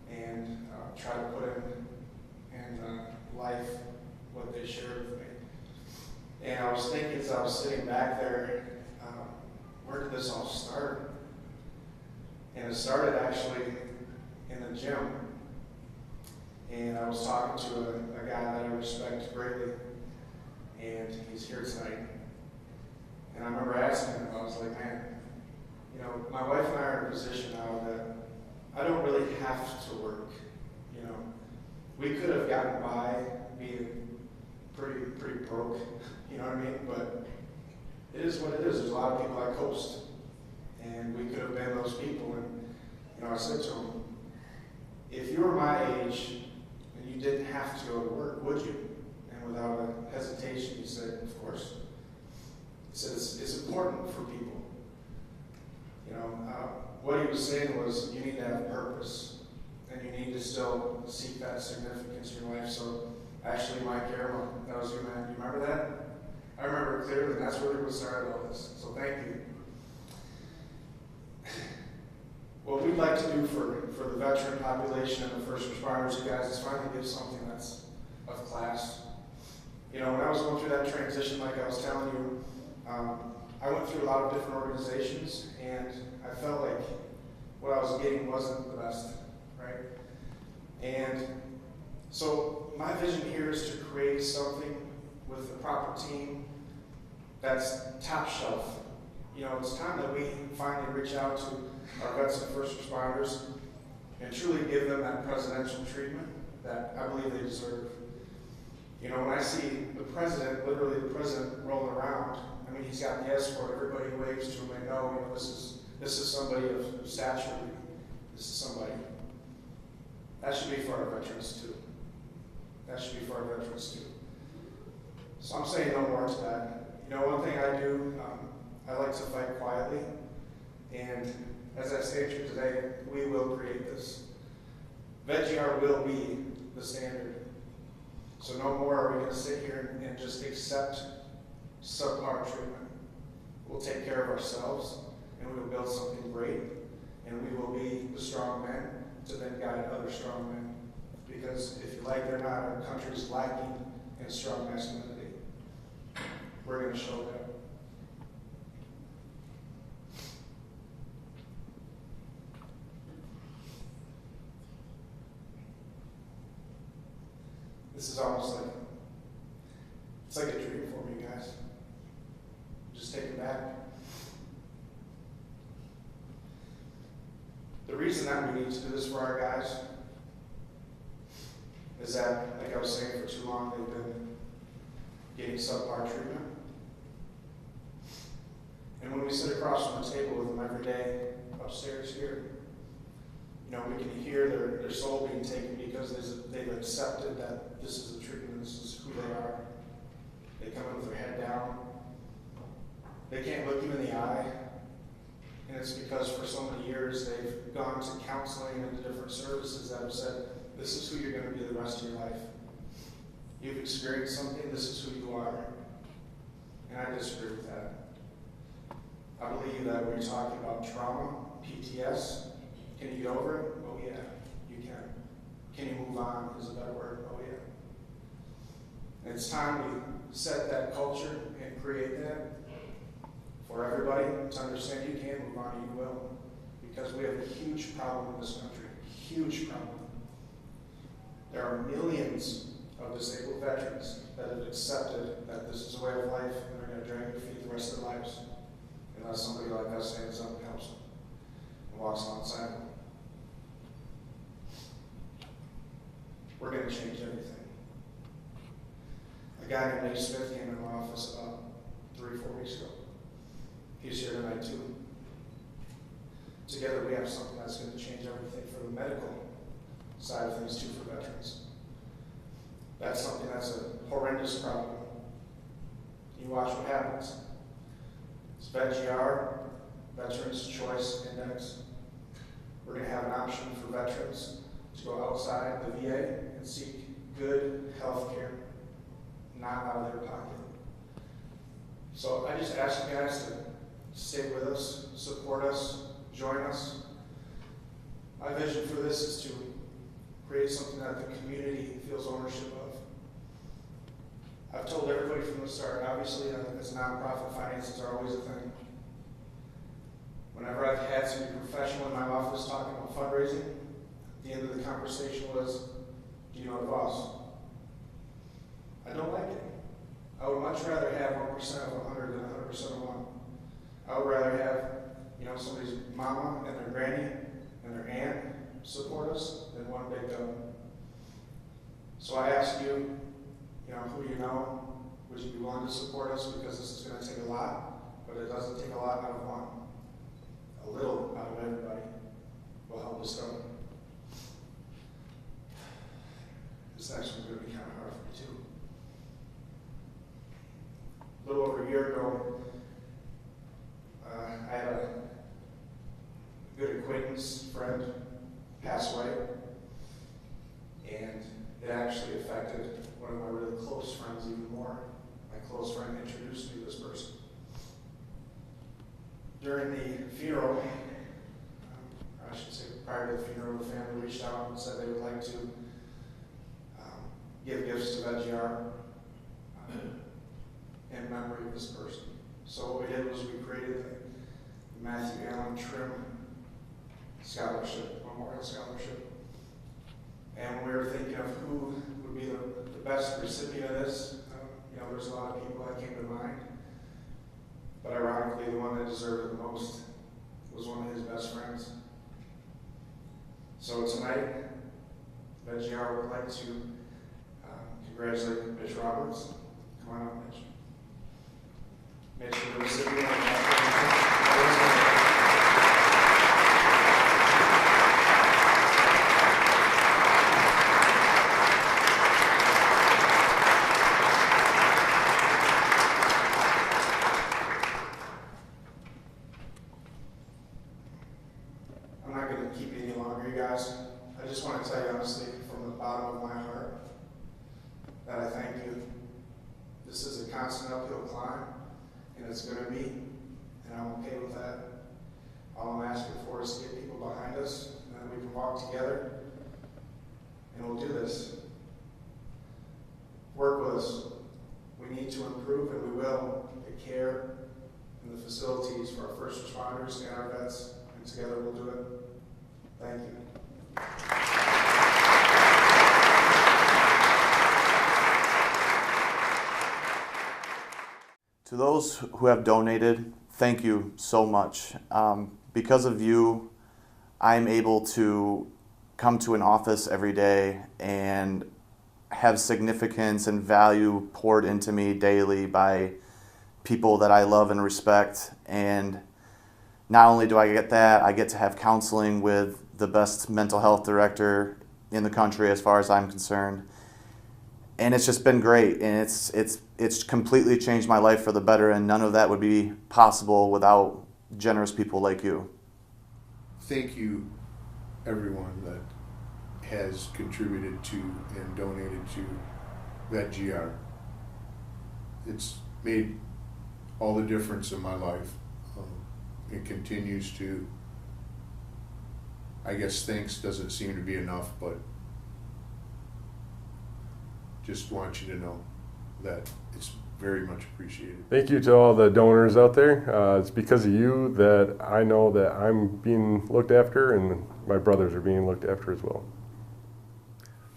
and try to put in life what they shared with me. And I was thinking as I was sitting back there, where did this all start? And it started actually in the gym. And I was talking to a guy that I respect greatly, and he's here tonight. And I remember asking him, I was like, man, you know, my wife and I are in a position now that I don't really have to work, you know. We could have gotten by being pretty broke, you know what I mean? But it is what it is. There's a lot of people that coast. And we could have been those people. And, you know, I said to him, if you were my age and you didn't have to go to work, would you? And without a hesitation, he said, of course. He said, it's important for people. You know, what he was saying was you need to have purpose, and you need to still seek that significance in your life. So actually, Mike Arrow, that was you, man. You remember that? I remember it clearly, and that's really what started all this. So thank you. What we'd like to do for the veteran population and the first responders, you guys, is finally give something that's of class. You know, when I was going through that transition, like I was telling you, I went through a lot of different organizations, and I felt like what I was getting wasn't the best, right? And so my vision here is to create something with the proper team that's top shelf. You know, it's time that we finally reach out to our vets and first responders and truly give them that presidential treatment that I believe they deserve. You know, when I see the president, literally the president rolling around, I mean, he's got the escort, everybody waves to him, they know, you know, this is somebody of stature, this is somebody. That should be for our veterans too. That should be for our veterans too. So I'm saying no more to that. You know, one thing I do, I like to fight quietly, and as I stand here today, we will create this. VetGR will be the standard. So no more are we going to sit here and just accept subpar treatment. We'll take care of ourselves, and we will build something great, and we will be the strong men to then guide other strong men. Because if you like it or not, our country's lacking in strong masculinity. We're going to show that. This is almost like, it's like a dream for me, guys. Just take it back. The reason that we need to do this for our guys is that, like I was saying, for too long they've been getting subpar treatment. And when we sit across from the table with them every day upstairs here, you know, we can hear their soul being taken because they've accepted that this is the treatment, this is who they are. They come in with their head down. They can't look you in the eye. And it's because for so many years they've gone to counseling and to different services that have said, this is who you're going to be the rest of your life. You've experienced something, this is who you are. And I disagree with that. I believe that when you're talking about trauma, PTS, can you get over it? Oh yeah, you can. Can you move on is a better word. Oh yeah. And it's time we set that culture and create that for everybody to understand you can move on and you will. Because we have a huge problem in this country. Huge problem. There are millions of disabled veterans that have accepted that this is a way of life and they're going to drag their feet the rest of their lives. Unless somebody like us stands up and helps them and walks alongside them. We're going to change everything. guy named Nate Smith came in my office about 3 or 4 weeks ago. He's here tonight too. Together we have something that's going to change everything for the medical side of things too for veterans. That's something that's a horrendous problem. You watch what happens. It's VetGR, Veterans Choice Index. We're going to have an option for veterans to go outside the VA and seek good health care, not out of their pocket. So I just ask you guys to stay with us, support us, join us. My vision for this is to create something that the community feels ownership of. I've told everybody from the start, obviously as a nonprofit, finances are always a thing. Whenever I've had somebody professional in my office talking about fundraising, the end of the conversation was, do you know the boss? I don't like it. I would much rather have 1% of 100 than 100% of 1. I would rather have, somebody's mama and their granny and their aunt support us than one big donor. So I ask you, who do you know? Would you be willing to support us? Because this is going to take a lot, but it doesn't take a lot out of one. A little out of everybody will help us go. This next one's going to be kind of hard for me too. A little over a year ago, I had a good acquaintance, friend, pass away, and it actually affected one of my really close friends even more. My close friend introduced me to this person. During the funeral, or I should say prior to the funeral, the family reached out and said they would like to give gifts to VetGR in memory of this person. So what we did was we created the Matthew Allen Trim Scholarship, Memorial Scholarship. And when we were thinking of who would be the best recipient of this, there's a lot of people that came to mind. But ironically, the one that deserved it the most was one of his best friends. So tonight, VetGR would like to congratulate Mitch Roberts. Come on up, Mitch. Mitch is the recipient of I'm not going to keep you any longer, you guys. I just want to tell you honestly, from the bottom of my heart, that I thank you. This is a constant uphill climb, and it's going to be, and I'm okay with that. All I'm asking for is to get people behind us, and that we can walk together, and we'll do this. Work with us. We need to improve, and we will, the care and the facilities for our first responders and our vets, and together we'll do it. Thank you. To those who have donated, thank you so much. Because of you, I'm able to come to an office every day and have significance and value poured into me daily by people that I love and respect. And not only do I get that, I get to have counseling with the best mental health director in the country as far as I'm concerned. And it's just been great, and it's completely changed my life for the better, and none of that would be possible without generous people like you. Thank you, everyone that has contributed to and donated to VetGR. It's made all the difference in my life. It continues to. I guess thanks doesn't seem to be enough, but just want you to know that it's very much appreciated. Thank you to all the donors out there. It's because of you that I know that I'm being looked after and my brothers are being looked after as well.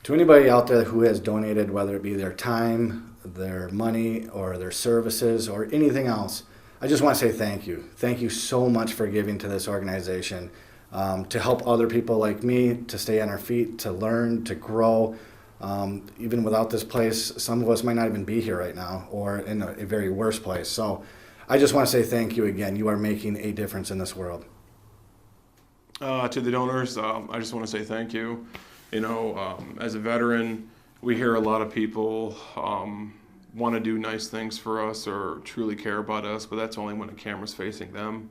To anybody out there who has donated, whether it be their time, their money, or their services, or anything else, I just want to say thank you. Thank you so much for giving to this organization, to help other people like me to stay on our feet, to learn, to grow. Even without this place, some of us might not even be here right now, or in a very worse place. So I just want to say thank you again. You are making a difference in this world. To the donors, I just want to say thank you. You know, as a veteran, we hear a lot of people want to do nice things for us or truly care about us, but that's only when the camera's facing them.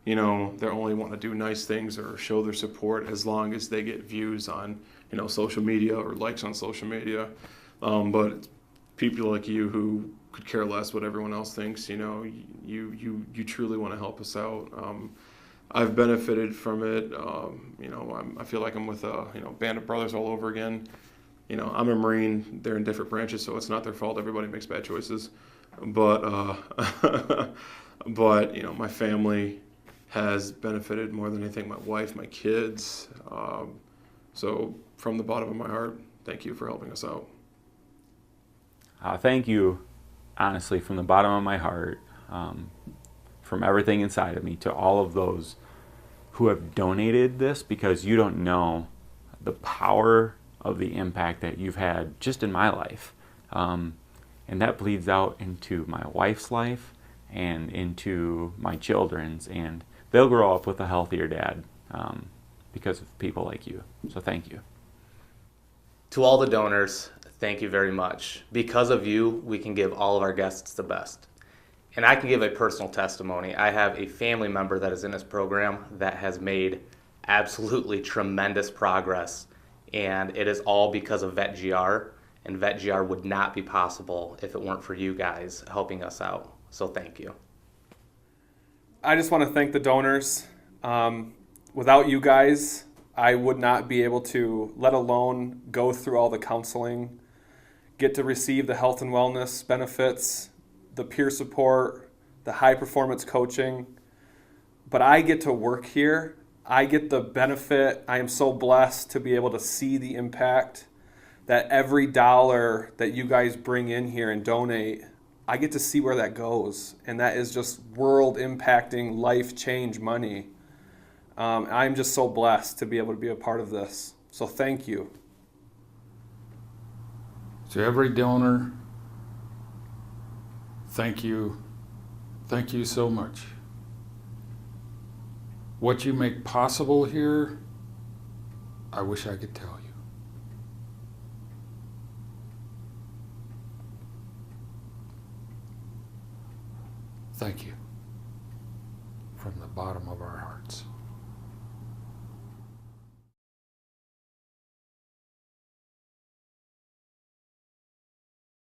You know, they only want to do nice things or show their support as long as they get views on, you know, social media or likes on social media. But people like you who could care less what everyone else thinks, you know, you truly want to help us out. I've benefited from it. You know, I feel like I'm with a, you know, band of brothers all over again. You know, I'm a Marine. They're in different branches, so it's not their fault. Everybody makes bad choices. But, but you know, my family has benefited more than anything. My wife, my kids. So from the bottom of my heart, thank you for helping us out. Thank you, honestly, from the bottom of my heart, from everything inside of me, to all of those who have donated this, because you don't know the power of the impact that you've had just in my life. And that bleeds out into my wife's life and into my children's, and they'll grow up with a healthier dad because of people like you. So thank you. To all the donors, thank you very much. Because of you, we can give all of our guests the best. And I can give a personal testimony. I have a family member that is in this program that has made absolutely tremendous progress, and it is all because of VetGR, and VetGR would not be possible if it weren't for you guys helping us out. So thank you. I just want to thank the donors. Without you guys, I would not be able to, let alone go through all the counseling, get to receive the health and wellness benefits, the peer support, the high performance coaching. But I get to work here. I get the benefit. I am so blessed to be able to see the impact that every dollar that you guys bring in here and donate, I get to see where that goes. And that is just world impacting, life change money. I'm just so blessed to be able to be a part of this. So thank you. To every donor, thank you. Thank you so much. What you make possible here, I wish I could tell you. Thank you from the bottom of our hearts.